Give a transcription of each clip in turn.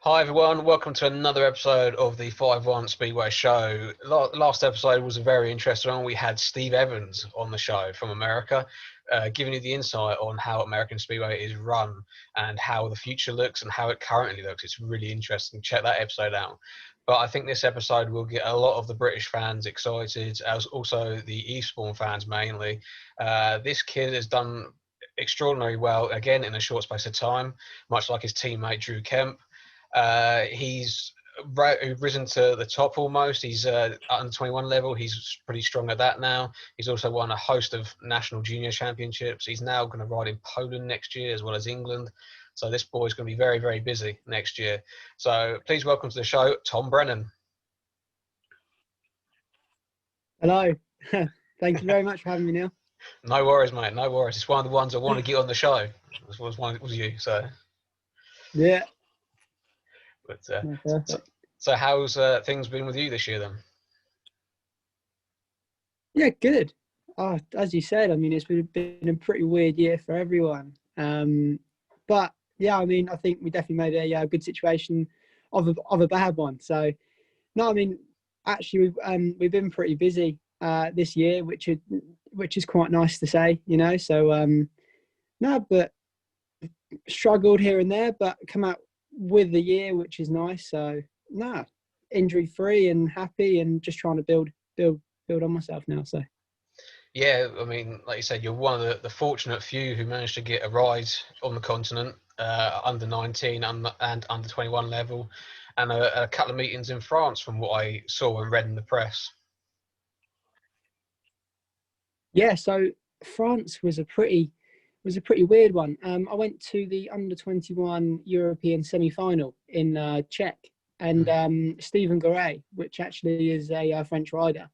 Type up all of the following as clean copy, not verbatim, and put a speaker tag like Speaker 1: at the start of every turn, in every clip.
Speaker 1: Hi everyone, welcome to another episode of the Five-1 Speedway show. Last episode was a very interesting one. We had Steve Evans on the show from America, giving you the insight on how American Speedway is run and how the future looks and how it currently looks. It's really interesting. Check that episode out. But I think this episode will get a lot of the British fans excited, as also the Eastbourne fans mainly. This kid has done extraordinarily well, again, in a short space of time, much like his teammate Drew Kemp. He's risen to the top almost. He's under 21 level. He's pretty strong at that now. He's also won a host of national junior championships. He's now going to ride in Poland next year as well as England. So this boy's going to be very, very busy next year. So please welcome to the show, Tom Brennan.
Speaker 2: Hello. Thank you very much for having me, Neil.
Speaker 1: No worries, mate. No worries. It's one of the ones I want to get on the show. It was you. So
Speaker 2: yeah.
Speaker 1: But so how's things been with you this year then?
Speaker 2: Yeah, good. As you said, I mean, it's been a pretty weird year for everyone. But yeah, I mean, I think we definitely made a good situation of a bad one. So no, I mean, actually, we've been pretty busy this year, which is quite nice to say, you know. So no, but struggled here and there, but come out with the year, which is nice. So no, injury free and happy, and just trying to build on myself now. So
Speaker 1: yeah, I mean, like you said, you're one of the fortunate few who managed to get a ride on the continent, under 19 and under 21 level, and a couple of meetings in France from what I saw and read in the press.
Speaker 2: Yeah, so France was a pretty weird one. I went to the under 21 European semi-final in Czech, and Stephen Garay, which actually is a French rider.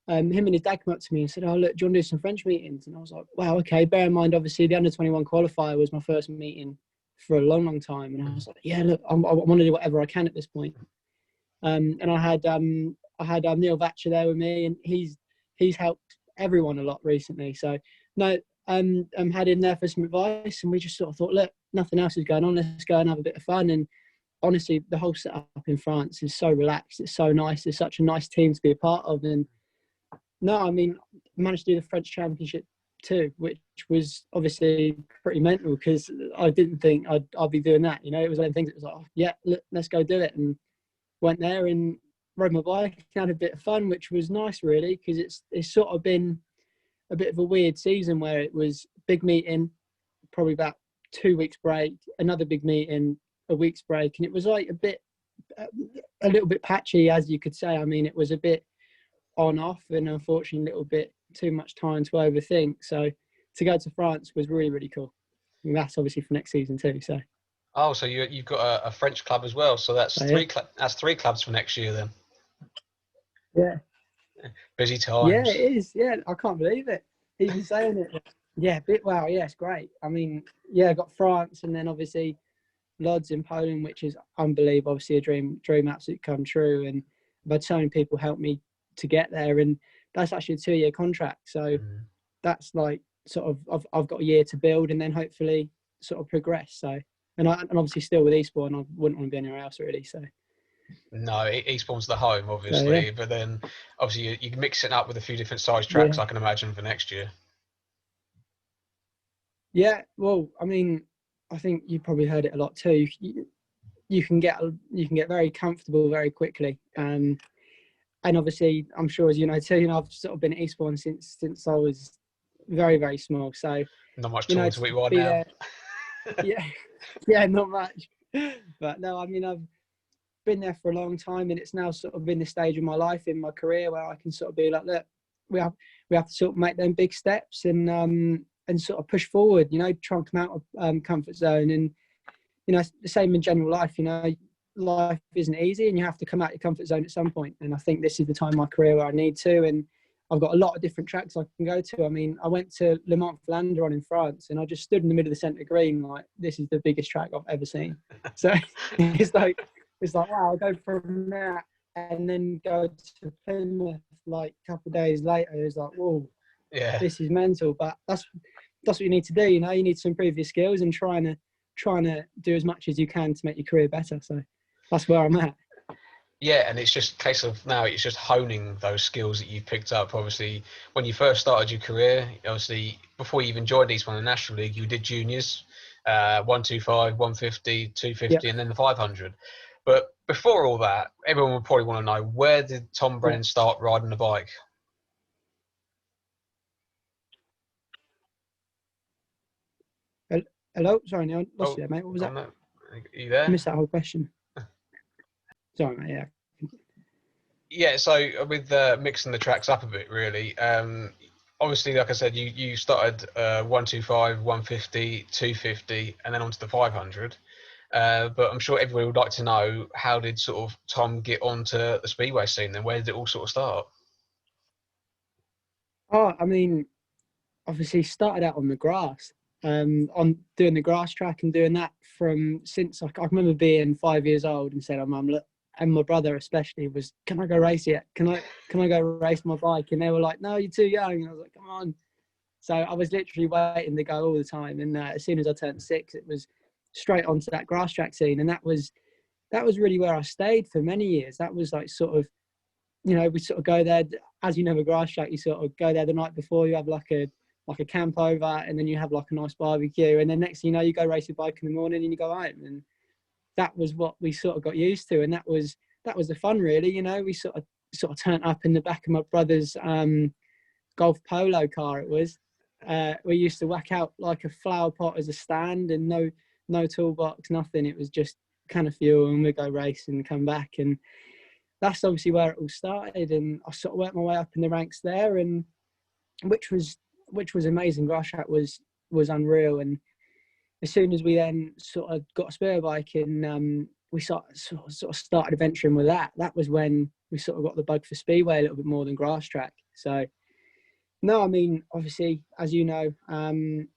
Speaker 2: Him and his dad come up to me and said, "Oh, look, do you want to do some French meetings?" And I was like, "Wow, okay." Bear in mind, obviously, the under 21 qualifier was my first meeting for a long, long time, and I was like, "Yeah, look, I want to do whatever I can at this point." And I had Neil Vatcher there with me, and he's helped everyone a lot recently. So no, had him there for some advice, and we just sort of thought, look, nothing else is going on. Let's go and have a bit of fun. And honestly, the whole setup in France is so relaxed. It's so nice. It's such a nice team to be a part of. And no, I mean, I managed to do the French Championship too, which was obviously pretty mental because I didn't think I'd be doing that. You know, it was one of the things that was like, oh, yeah, look, let's go do it. And went there and rode my bike, had a bit of fun, which was nice really, because it's sort of been a bit of a weird season where it was big meeting, probably about 2 weeks break, another big meeting, a week's break, and it was like a little bit patchy, as you could say. I mean, it was a bit on off, and unfortunately a little bit too much time to overthink. So to go to France was really, really cool, and that's obviously for next season too. So
Speaker 1: So you've got a French club as well. So that's
Speaker 2: yeah.
Speaker 1: That's three clubs for next year then.
Speaker 2: Yeah.
Speaker 1: Busy times.
Speaker 2: Yeah, it is. Yeah, I can't believe it. Even saying it. Yeah, wow. Yeah, it's great. I mean, yeah, I got France, and then obviously Lodz in Poland, which is unbelievable. Obviously, a dream absolutely come true. And I've had so many people help me to get there, and that's actually a 2-year contract. So that's like sort of I've got a year to build, and then hopefully sort of progress. So and obviously still with Eastbourne, I wouldn't want to be anywhere else really. So.
Speaker 1: No, Eastbourne's the home, obviously,
Speaker 2: yeah.
Speaker 1: But then obviously you mix it up with a few different size tracks,
Speaker 2: Yeah.
Speaker 1: I can imagine, for next year.
Speaker 2: Yeah, well, I mean, I think you probably heard it a lot too. You can get very comfortable very quickly, and obviously, I'm sure as you know too. You know, I've sort of been at Eastbourne since I was very, very small. So
Speaker 1: not much taller to what you are
Speaker 2: now.
Speaker 1: there.
Speaker 2: yeah, not much. But no, I mean, I've been there for a long time, and it's now sort of been the stage of my life in my career where I can sort of be like, look, we have to sort of make them big steps and sort of push forward. You know, try and come out of comfort zone, and you know, the same in general life. You know, life isn't easy, and you have to come out your comfort zone at some point. And I think this is the time in my career where I need to. And I've got a lot of different tracks I can go to. I mean, I went to Le Mans-Flandre in France, and I just stood in the middle of the centre green like, this is the biggest track I've ever seen. So it's like, wow, I'll go from that and then go to Plymouth like a couple of days later. It's like, whoa,
Speaker 1: yeah,
Speaker 2: this is mental. But that's what you need to do. You know, you need to improve your skills and trying to trying to do as much as you can to make your career better. So that's where I'm at.
Speaker 1: Yeah, and it's just a case of now it's just honing those skills that you've picked up. Obviously, when you first started your career, obviously before you even joined Eastbourne in the National League, you did juniors, 125, 150, 250,
Speaker 2: Yeah.
Speaker 1: and then the 500. But before all that, everyone would probably want to know, where did Tom
Speaker 2: Yeah.
Speaker 1: Brennan start riding the bike?
Speaker 2: Hello, sorry, Neil, lost
Speaker 1: Oh,
Speaker 2: you there, mate. What was
Speaker 1: gone
Speaker 2: that?
Speaker 1: there. Are you
Speaker 2: I
Speaker 1: there?
Speaker 2: missed that whole question. Sorry, mate. Yeah.
Speaker 1: Yeah, so with mixing the tracks up a bit, really. Obviously, like I said, you started 125, 150, 250, and then onto the 500. But I'm sure everybody would like to know, how did sort of Tom get onto the Speedway scene? Then where did it all sort of start?
Speaker 2: Oh, I mean, obviously started out on the grass, on doing the grass track and doing that from since I remember being 5 years old and said, "Oh, mum, look," and my brother especially was, "Can I go race yet? Can I go race my bike?" And they were like, "No, you're too young." And I was like, "Come on." So I was literally waiting to go all the time. And as soon as I turned 6, it was straight onto that grass track scene, and that was really where I stayed for many years. That was like sort of, we sort of go there, as you know, a grass track, you sort of go there the night before, you have like a camp over, and then you have like a nice barbecue, and then next thing you know, you go race your bike in the morning and you go home. And that was what we sort of got used to, and that was the fun, really. We sort of turned up in the back of my brother's golf polo car. It was, we used to whack out like a flower pot as a stand, and no toolbox, nothing. It was just kind of fuel, and we'd go race and come back. And that's obviously where it all started, and I sort of worked my way up in the ranks there, and which was amazing. Grass track was unreal. And as soon as we then sort of got a spare bike, and we sort of started adventuring with that, that was when we sort of got the bug for Speedway a little bit more than grass track. So no, I mean, obviously, as you know,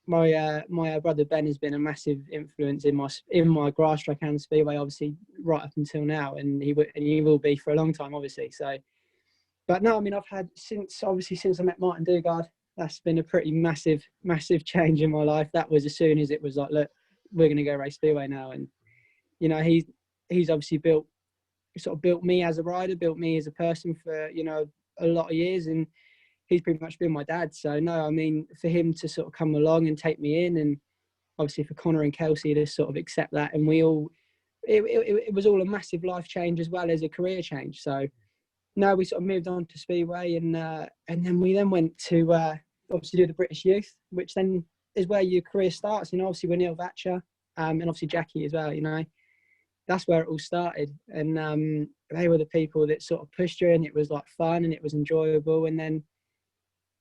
Speaker 2: my brother Ben has been a massive influence in my grass track and Speedway, obviously, right up until now, and he will be for a long time, obviously. So, but no, I mean, I've had since I met Martin Dugard, that's been a pretty massive change in my life. That was as soon as it was like, look, we're going to go race Speedway now. And he's obviously built me as a rider, built me as a person for a lot of years, and he's pretty much been my dad. So no, I mean, for him to sort of come along and take me in, and obviously for Connor and Kelsey to sort of accept that, and it was all a massive life change as well as a career change. So no, we sort of moved on to Speedway, and then we went to obviously do the British Youth, which then is where your career starts. Obviously with Neil Vatcher, and obviously Jackie as well. That's where it all started, and they were the people that sort of pushed you, and it was like fun and it was enjoyable. And then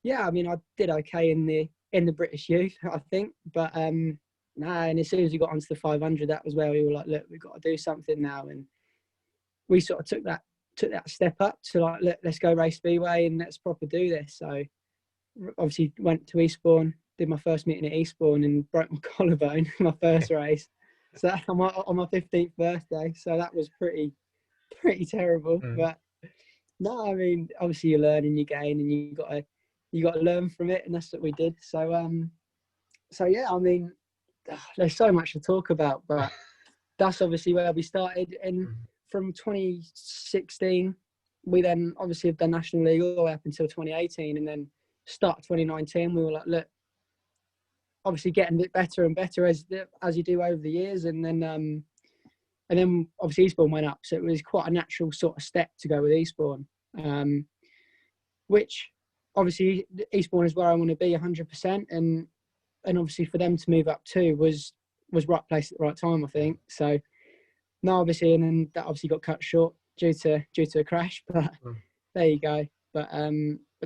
Speaker 2: yeah, I mean, I did okay in the British Youth, I think, but and as soon as we got onto the 500, that was where we were like, look, we've got to do something now. And we sort of took that step up to like, look, let's go race Speedway and let's proper do this. So obviously went to Eastbourne, did my first meeting at Eastbourne and broke my collarbone my first race. So on my 15th birthday. So that was pretty terrible.
Speaker 1: Mm.
Speaker 2: But no, I mean, obviously you learn and you gain, and you got to learn from it, and that's what we did. So yeah, I mean, there's so much to talk about, but that's obviously where we started. And from 2016, we then obviously have done National League all the way up until 2018, and then start 2019, we were like, look, obviously getting a bit better and better as you do over the years, and then obviously Eastbourne went up, so it was quite a natural sort of step to go with Eastbourne, which obviously Eastbourne is where I want to be 100%, and obviously for them to move up too was right place at the right time, I think. So no, obviously, and then that obviously got cut short due to a crash, but there you go. But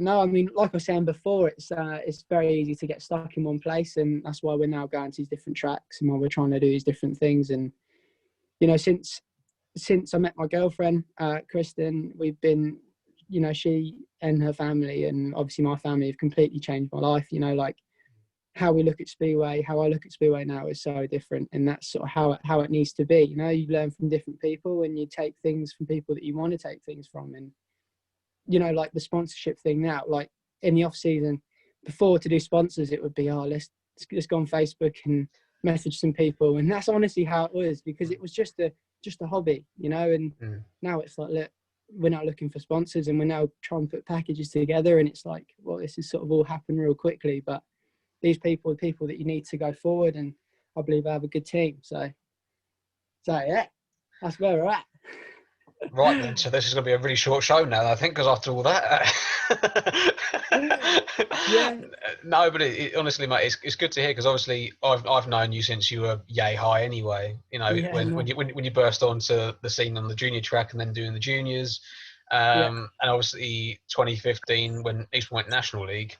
Speaker 2: no, I mean, like I was saying before, it's very easy to get stuck in one place, and that's why we're now going to these different tracks and why we're trying to do these different things. And since I met my girlfriend, Kristen, we've been, she and her family, and obviously my family, have completely changed my life. Like how we look at Speedway, how I look at Speedway now is so different, and that's sort of how it needs to be. You learn from different people, and you take things from people that you want to take things from. And like the sponsorship thing now, like in the off season, before, to do sponsors, it would be, let's go on Facebook and messaged some people, and that's honestly how it was, because it was just a hobby, you know. And now it's like, look, we're now looking for sponsors, and we're now trying to put packages together, and it's like, well, this has sort of all happened real quickly, but these people are people that you need to go forward, and I believe I have a good team. So yeah, that's where we're at.
Speaker 1: Right then, so this is going to be a really short show now, I think, because after all that.
Speaker 2: Yeah.
Speaker 1: No, but honestly, mate, it's good to hear, because obviously I've known you since you were yay high anyway. You know,
Speaker 2: Yeah,
Speaker 1: when you burst onto the scene on the junior track and then doing the juniors, and obviously 2015 when Eastbourne went National League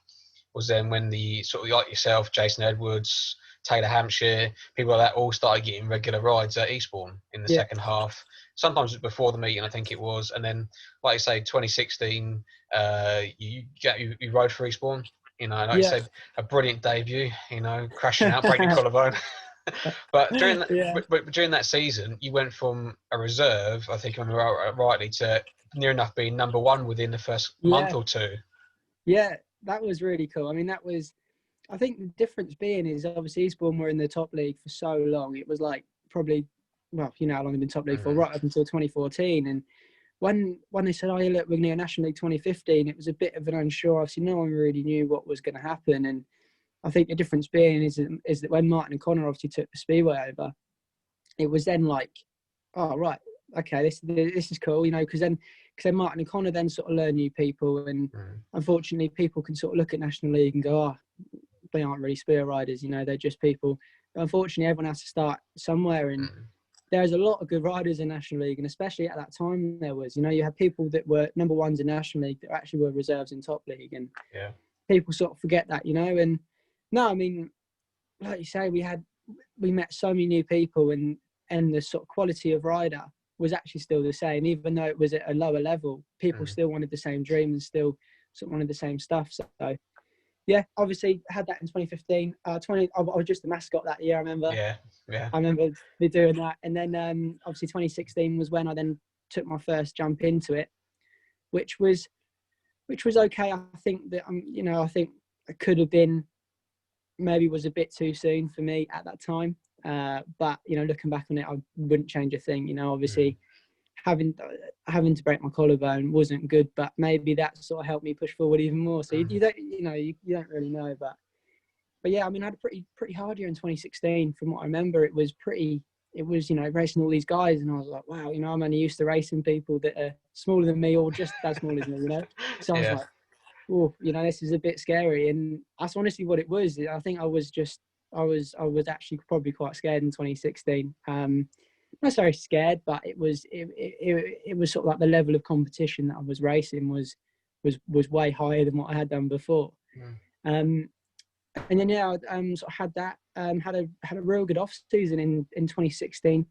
Speaker 1: was then when the sort of like yourself, Jason Edwards, Taylor Hampshire, people like that all started getting regular rides at Eastbourne in the second half. Sometimes before the meeting, I think it was, and then, like you say, 2016, you rode for Eastbourne. You know, like you said, a brilliant debut. You know, crashing out, breaking your collarbone. But during that season, you went from a reserve, I think, if I remember rightly, to near enough being number one within the first month or two.
Speaker 2: Yeah, that was really cool. I mean, I think the difference being is obviously Eastbourne were in the top league for so long. It was like probably, well, you know how long they've been top league for, right up until 2014. And when they said, oh, yeah, look, we're going to go National League 2015, it was a bit of an unsure. Obviously, no one really knew what was going to happen. And I think the difference being is that when Martin and Connor obviously took the Speedway over, it was then like, oh, right, okay, this is cool, you know, because then Martin and Connor then sort of learn new people. And unfortunately, people can sort of look at National League and go, oh, they aren't really spear riders, you know, they're just people. But unfortunately, everyone has to start somewhere, and there's a lot of good riders in National League, and especially at that time there was, you know, you had people that were number ones in National League that actually were reserves in top league, and people sort of forget that, you know. And no, I mean, like you say, we met so many new people, and the sort of quality of rider was actually still the same, even though it was at a lower level. People still wanted the same dream and still sort of wanted the same stuff. So yeah, obviously had that in 2015. I was just the mascot that year, I remember.
Speaker 1: Yeah.
Speaker 2: I remember doing that. And then obviously 2016 was when I then took my first jump into it, which was okay. I think that, you know, I think it could have been, maybe was a bit too soon for me at that time. But, you know, looking back on it, I wouldn't change a thing. You know, obviously having to break my collarbone wasn't good, but maybe that sort of helped me push forward even more. So you don't, you know, you don't really know, but yeah, I mean, I had a pretty hard year in 2016. From what I remember, it was, you know, racing all these guys, and I was like, wow, you know, I'm only used to racing people that are smaller than me or just as small as me, you know. So I was like, oh, you know, this is a bit scary, and that's honestly what it was. I think I was actually probably quite scared in 2016. Not very scared, but it was sort of like the level of competition that I was racing was way higher than what I had done before. And then sort of had that had a real good off season in 2016.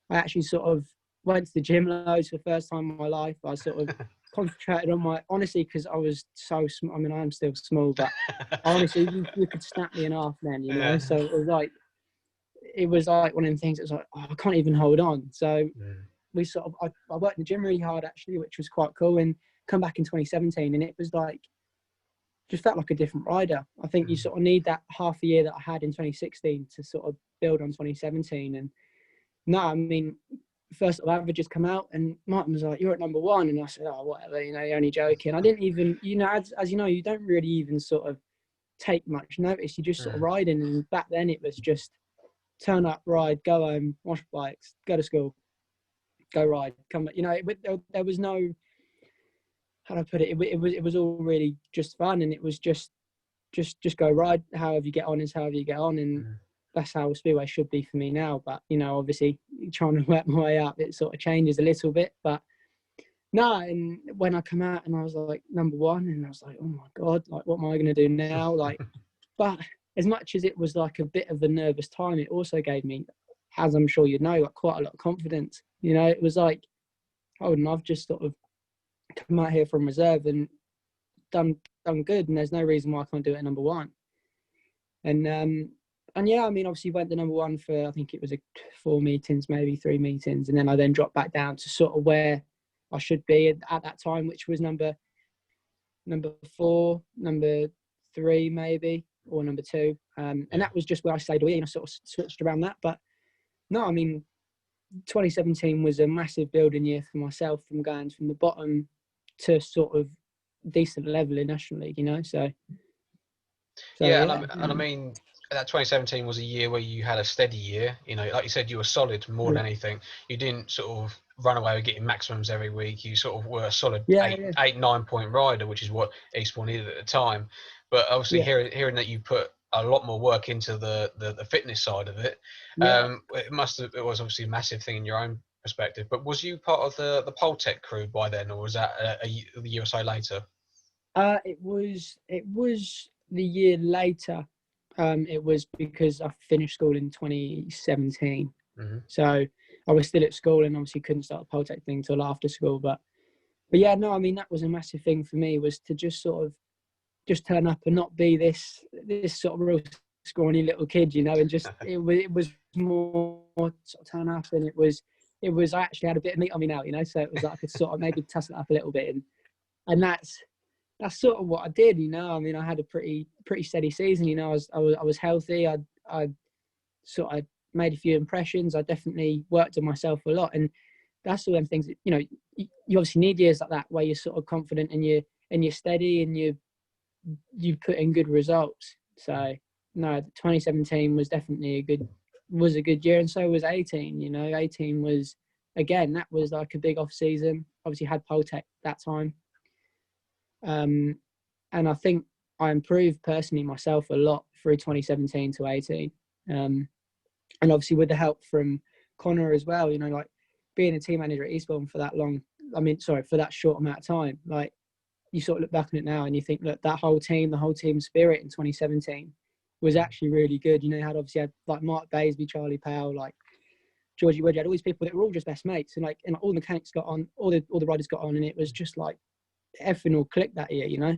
Speaker 2: I actually sort of went to the gym loads for the first time in my life. I sort of concentrated on honestly, because I was so small. I mean, I am still small, but honestly, you could snap me in half then, you know. So it was like one of them things. It was like, oh, I can't even hold on. So we sort of, I worked in the gym really hard actually, which was quite cool. And come back in 2017, and it was like, just felt like a different rider. I think you sort of need that half a year that I had in 2016 to sort of build on 2017. And no, I mean, first sort of averages come out, and Martin was like, you're at number one. And I said, oh, whatever, you know, you're only joking. I didn't even, you know, as you know, you don't really even sort of take much notice. You just sort of riding. And back then it was just turn up, ride, go home, wash bikes, go to school, go ride, come back. You know, there was no, how do I put it? It was all really just fun, and it was just go ride. However you get on is however you get on, and that's how Speedway should be for me now. But you know, obviously, trying to work my way up, it sort of changes a little bit. But no, and when I come out and I was like number one, and I was like, oh my god, like what am I going to do now? Like, but as much as it was like a bit of a nervous time, it also gave me, as I'm sure you know, like quite a lot of confidence. You know, it was like, oh, and I've just sort of come out here from reserve and done good, and there's no reason why I can't do it at number one. And yeah, I mean, obviously went to number one for, I think it was 4 meetings, maybe 3 meetings, and then I then dropped back down to sort of where I should be at that time, which was number 4, number 3 maybe. or number 2. And that was just where I stayed away, and I sort of switched around that. But no, I mean, 2017 was a massive building year for myself, from going from the bottom to sort of decent level in National League, you know. So
Speaker 1: Yeah,
Speaker 2: yeah.
Speaker 1: and I mean, that 2017 was a year where you had a steady year. You know, like you said, you were solid more than anything. You didn't sort of run away with getting maximums every week. You sort of were a solid
Speaker 2: Yeah,
Speaker 1: 9 point rider, which is what Eastbourne needed at the time. But obviously,
Speaker 2: yeah,
Speaker 1: hearing that you put a lot more work into the fitness side of it,
Speaker 2: yeah.
Speaker 1: it was obviously a massive thing in your own perspective. But was you part of the Pole Tech crew by then, or was that a year or so later?
Speaker 2: It was the year later. It was because I finished school in 2017.
Speaker 1: Mm-hmm.
Speaker 2: So I was still at school, and obviously couldn't start the Poltech thing till after school. But yeah, no, I mean, that was a massive thing for me, was to just sort of just turn up and not be this sort of real scrawny little kid, you know, and just it was more sort of turn up, and it was I actually had a bit of meat on me now, you know, so it was like I could sort of maybe tussle it up a little bit, and that's sort of what I did, you know. I mean, I had a pretty steady season, you know. I was healthy. I sort of made a few impressions. I definitely worked on myself a lot, and that's all them things that, you know, you obviously need years like that where you're sort of confident and you're steady and you put in good results. So no, 2017 was definitely a good year, and so was 18. You know, 18 was, again, that was like a big off season. Obviously had Poltech that time. And I think I improved personally myself a lot through 2017 to 18. And obviously with the help from Connor as well, you know, like being a team manager at Eastbourne for that long, for that short amount of time, like you sort of look back on it now and you think, look, the whole team spirit in 2017 was actually really good. You know, you had like Mark Baisby, Charlie Powell, like Georgie Wood, you had all these people that were all just best mates, and all the mechanics got on, all the riders got on, and it was just like everything all clicked that year, you know.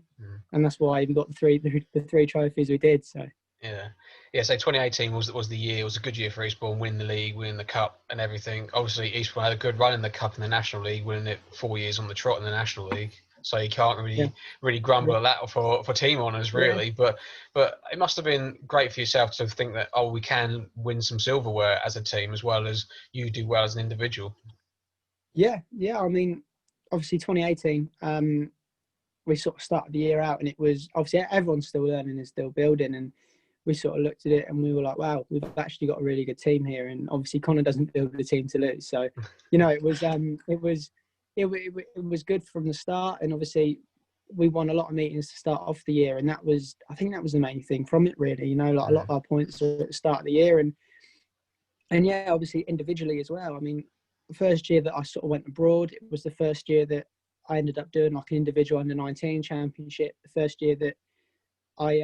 Speaker 2: And that's why we got the three trophies we did. So
Speaker 1: so 2018 was the year. It was a good year for Eastbourne, winning the league, winning the cup and everything. Obviously Eastbourne had a good run in the cup and the National League, winning it 4 years on the trot in the National League, so you can't really grumble at that for team honours, really. But it must have been great for yourself to think that, we can win some silverware as a team as well as you do well as an individual.
Speaker 2: Yeah, I mean, obviously 2018, we sort of started the year out, and it was obviously everyone's still learning and still building, and we sort of looked at it and we were like, wow, we've actually got a really good team here. And obviously Connor doesn't build a team to lose, so you know, it was good from the start. And obviously we won a lot of meetings to start off the year, and I think that was the main thing from it, really. You know, like a lot of our points were at the start of the year, and yeah, obviously individually as well. I mean, the first year that I sort of went abroad, it was the first year that I ended up doing like an individual under-19 championship. The first year that I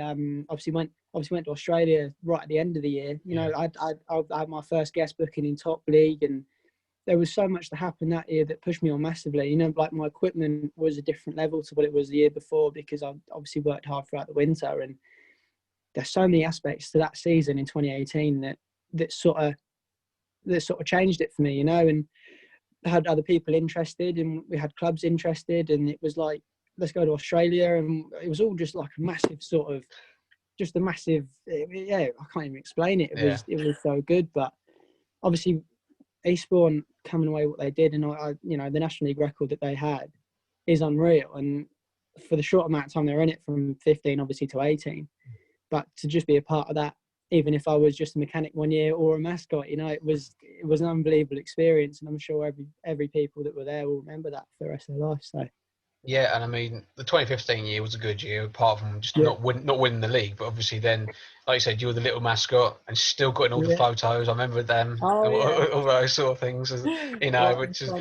Speaker 2: obviously went to Australia right at the end of the year. You know, I had my first guest booking in top league, and there was so much that happened that year that pushed me on massively. You know, like my equipment was a different level to what it was the year before, because I obviously worked hard throughout the winter, and there's so many aspects to that season in 2018 that sort of changed it for me, you know. And had other people interested, and we had clubs interested, and it was like, let's go to Australia. And it was all just like a massive sort of, just a massive, I can't even explain it. It was so good. But obviously Eastbourne coming away what they did, and I you know, the National League record that they had is unreal. And for the short amount of time they were in it, from 15 obviously to 18, but to just be a part of that, even if I was just a mechanic one year or a mascot, you know, it was an unbelievable experience, and I'm sure every people that were there will remember that for the rest of their life. So
Speaker 1: yeah, and I mean, the 2015 year was a good year, apart from just not winning the league. But obviously, then, like you said, you were the little mascot and still got in all the photos. I remember them, all those sort of things, you know. Which is,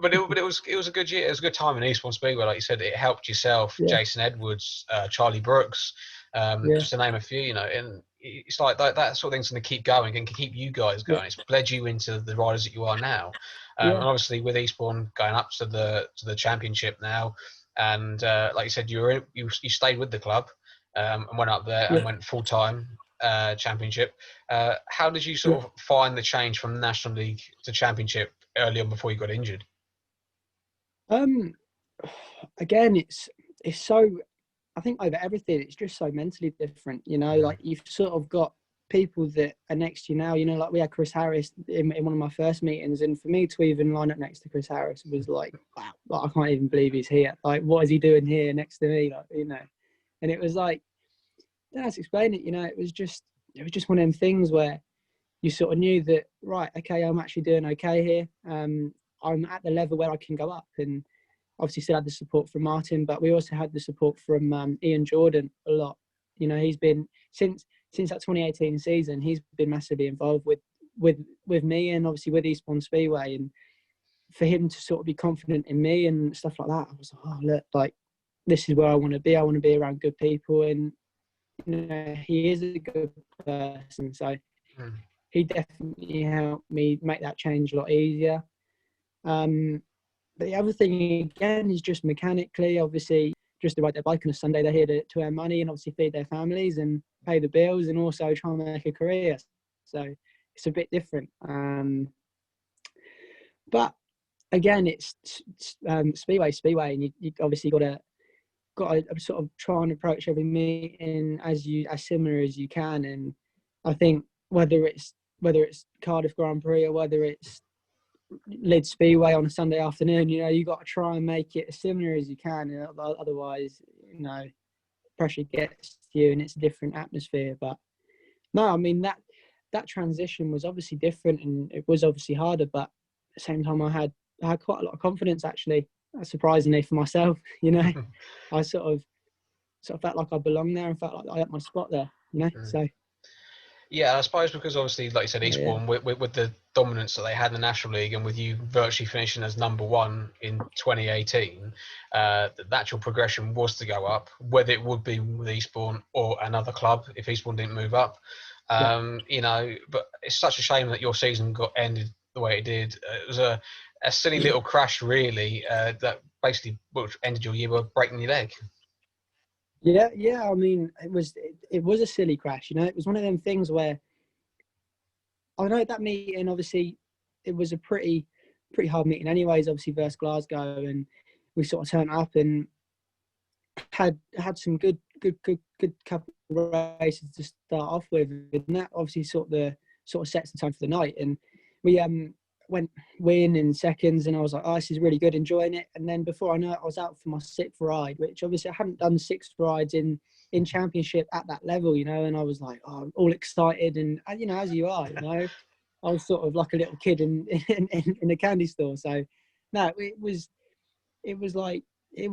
Speaker 1: but it was a good year. It was a good time in Eastbourne Speedway. Like you said, it helped yourself, Jason Edwards, Charlie Brooks, just to name a few. You know, and it's like that sort of thing's going to keep going and can keep you guys going. It's led you into the riders that you are now. And obviously with Eastbourne going up to the championship now, and like you said, you stayed with the club, and went up there and went full time championship. How did you sort of find the change from National League to championship early on before you got injured?
Speaker 2: Again, it's so, I think over everything, it's just so mentally different. You know, like you've sort of got people that are next to you now. You know, like we had Chris Harris in one of my first meetings, and for me to even line up next to Chris Harris was like, wow, like, I can't even believe he's here. Like, what is he doing here next to me? Like, you know, and it was like, I don't know how to explain it. You know, it was just one of them things where you sort of knew that, right, okay, I'm actually doing okay here. I'm at the level where I can go up, and obviously still had the support from Martin, but we also had the support from Ian Jordan a lot. You know, he's been since that 2018 season, he's been massively involved with me and obviously with Eastbourne Speedway. And for him to sort of be confident in me and stuff like that, I was like, oh look, like this is where I want to be. I want to be around good people, and you know, he is a good person, so he definitely helped me make that change a lot easier. But the other thing again is just mechanically, obviously, just to ride their bike on a Sunday, they're here to earn money and obviously feed their families and pay the bills and also try and make a career. So it's a bit different. But again, it's Speedway, and you obviously got to sort of try and approach every meeting as similar as you can. And I think whether it's Cardiff Grand Prix or whether it's Leeds Speedway on a Sunday afternoon, you know, you got to try and make it as similar as you can. You know, otherwise, you know, pressure gets to you and it's a different atmosphere. But no, I mean that transition was obviously different and it was obviously harder. But at the same time, I had quite a lot of confidence actually, surprisingly for myself. You know, I sort of felt like I belonged there and felt like I had my spot there. You know, so.
Speaker 1: Yeah, I suppose because obviously, like you said, Eastbourne, with the dominance that they had in the National League and with you virtually finishing as #1 in 2018, the natural progression was to go up, whether it would be with Eastbourne or another club if Eastbourne didn't move up. You know, but it's such a shame that your season got ended the way it did. It was a silly little crash, really, that basically ended your year by breaking your leg.
Speaker 2: Yeah. I mean, it was a silly crash. You know, it was one of them things where I know that meeting. Obviously, it was a pretty hard meeting, anyways. Obviously, versus Glasgow, and we sort of turned up and had some good couple of races to start off with, and that obviously sort of sets the tone for the night. And we went win in seconds, and I was like, oh, this is really good, enjoying it. And then before I know it, I was out for my 6th ride, which obviously I hadn't done 6 rides in championship at that level, you know. And I was like, oh, all excited, and you know, as you are, you know, I was sort of like a little kid in a candy store. So no, it was like it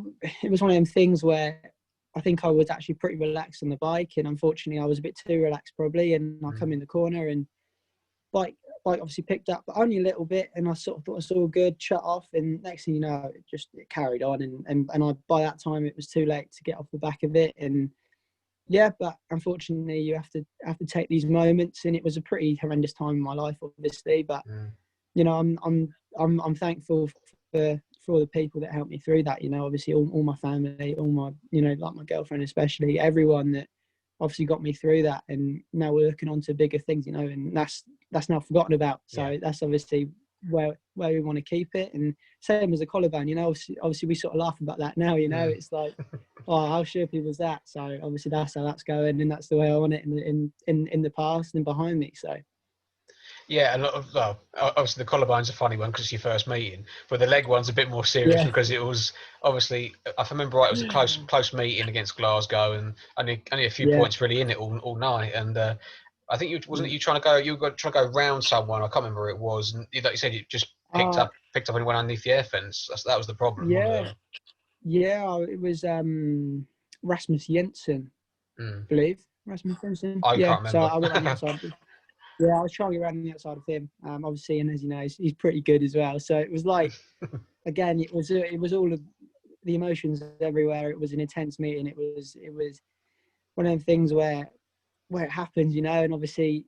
Speaker 2: was one of them things where I think I was actually pretty relaxed on the bike, and unfortunately I was a bit too relaxed probably, and I come in the corner and bike obviously picked up, but only a little bit, and I sort of thought it was all good, shut off, and next thing you know, it carried on, and I, by that time it was too late to get off the back of it. And yeah, but unfortunately you have to take these moments, and it was a pretty horrendous time in my life, obviously, but you know, I'm thankful for all the people that helped me through that, you know, obviously all my family, all my, you know, like my girlfriend especially, everyone that obviously got me through that. And now we're looking on to bigger things, you know, and that's now forgotten about. So that's obviously where we want to keep it. And same as the collarbone, you know, obviously we sort of laugh about that now, you know, it's like, oh, how shirky was that? So obviously that's how that's going, and that's the way I want it in the past and behind me. So
Speaker 1: yeah, obviously the collarbone's a funny one because it's your first meeting, but the leg one's a bit more serious because it was obviously, if I remember right, it was a close meeting against Glasgow, and only a few points really in it all night. And I think you trying to go round someone? I can't remember who it was, and like you said, you just picked up and went underneath the air fence. That was the problem.
Speaker 2: It was Rasmus Jensen, I believe. Rasmus Jensen.
Speaker 1: I can't remember.
Speaker 2: So I went on the outside. Yeah, I was trying to get around the outside of him. Obviously, and as you know, he's pretty good as well. So it was like, again, it was all of the emotions everywhere. It was an intense meeting. It was one of them things where it happens, you know. And obviously,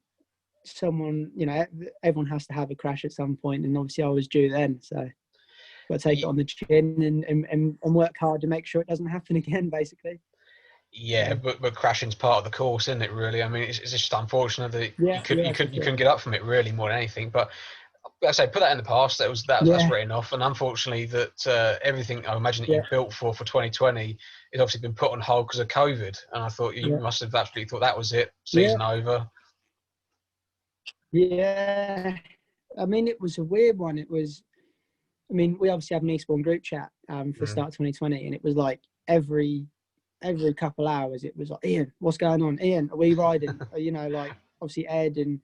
Speaker 2: someone, you know, everyone has to have a crash at some point, and obviously I was due then. So got to take it on the chin and work hard to make sure it doesn't happen again, basically.
Speaker 1: Yeah, but crashing's part of the course, isn't it? Really, I mean, it's just unfortunate that you couldn't get up from it, really, more than anything. But I say, put that in the past. That's
Speaker 2: Yeah,
Speaker 1: written off, and unfortunately, that everything I imagine that you
Speaker 2: yeah,
Speaker 1: built for 2020 has obviously been put on hold because of COVID. And I thought you
Speaker 2: yeah,
Speaker 1: must have absolutely thought that was it,
Speaker 2: yeah,
Speaker 1: season over.
Speaker 2: yeah. I mean, it was a weird one. It was. I mean, we obviously have an Eastbourne group chat for the start of 2020, and it was like every couple hours, it was like, Ian, what's going on? Ian, are we riding? You know, like obviously Ed and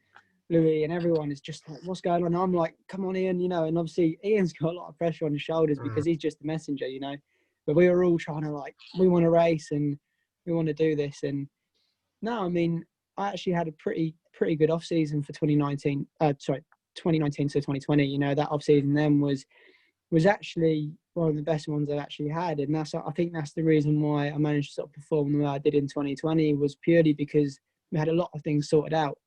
Speaker 2: Louis and everyone is just like, what's going on? I'm like, come on, Ian, you know, and obviously Ian's got a lot of pressure on his shoulders because he's just a messenger, you know. But we were all trying to like, we want to race and we want to do this. And no, I mean, I actually had a pretty good off season for 2019. 2019 to 2020. You know, that off season then was actually one of the best ones I've actually had, and I think that's the reason why I managed to sort of perform the way I did in 2020 was purely because we had a lot of things sorted out.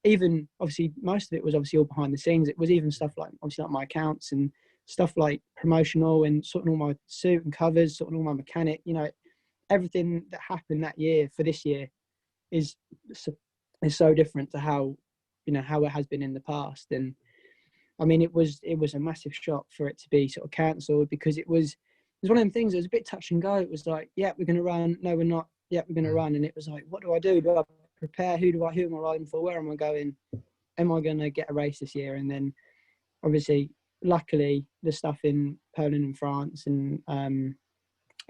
Speaker 2: Even obviously most of it was obviously all behind the scenes. It was even stuff like obviously like my accounts and stuff like promotional and sorting all my suit and covers, sorting all my mechanic. You know, everything that happened that year for this year is so different to how it has been in the past. And I mean, it was a massive shock for it to be sort of cancelled because it was one of them things. It was a bit touch and go. It was like, yeah, we're going to run. No, we're not. Yeah, we're going to run. And it was like, what do I do? Do I prepare? Who am I riding for? Where am I going? Am I going to get a race this year? And then obviously, luckily, the stuff in Poland and France and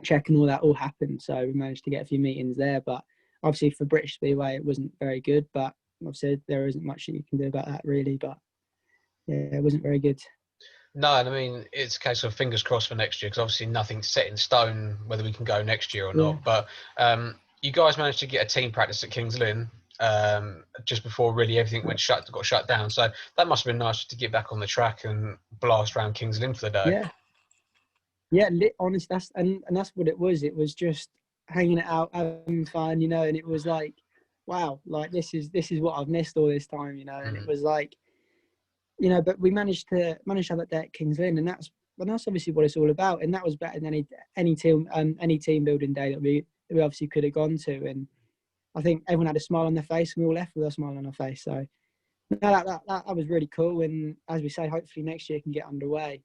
Speaker 2: Czech and all that all happened. So we managed to get a few meetings there. But obviously for British Speedway, it wasn't very good. But obviously there isn't much that you can do about that really. But yeah, it wasn't very good.
Speaker 1: No, and I mean, it's a case of fingers crossed for next year because obviously nothing's set in stone whether we can go next year or
Speaker 2: Yeah.
Speaker 1: not. But you guys managed to get a team practice at Kings Lynn just before really everything got shut down. So that must have been nice to get back on the track and blast around Kings Lynn for the day.
Speaker 2: Yeah. Yeah, honest, that's what it was. It was just hanging it out, having fun, you know, and it was like, wow, like this is what I've missed all this time, you know. And it was like, you know, but we managed to have that day at Kings Lynn, and that's obviously what it's all about. And that was better than any team building day that we obviously could have gone to. And I think everyone had a smile on their face, and we all left with a smile on our face. So no, that was really cool. And as we say, hopefully next year can get underway.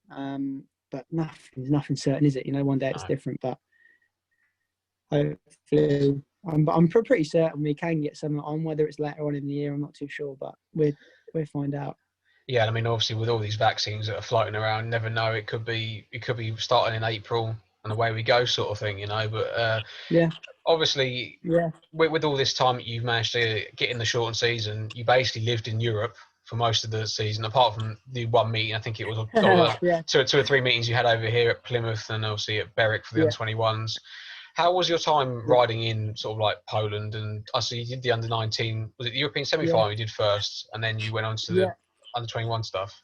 Speaker 2: But nothing certain, is it? You know, one day it's different, but hopefully, I'm pretty certain we can get something on. Whether it's later on in the year, I'm not too sure, but we'll find out.
Speaker 1: Yeah, I mean, obviously with all these vaccines that are floating around, never know. It could be starting in April and away we go, sort of thing, you know. But
Speaker 2: Yeah,
Speaker 1: obviously,
Speaker 2: yeah,
Speaker 1: with all this time that you've managed to get in the shortened season, you basically lived in Europe for most of the season, apart from the one meeting. I think it was
Speaker 2: yeah,
Speaker 1: two or three meetings you had over here at Plymouth and obviously at Berwick for the
Speaker 2: yeah,
Speaker 1: under-21s. How was your time
Speaker 2: yeah,
Speaker 1: riding in sort of like Poland? And I see you did the under-19. Was it the European
Speaker 2: yeah,
Speaker 1: semi-final you did first, and then you went on to the
Speaker 2: yeah,
Speaker 1: under-21 stuff?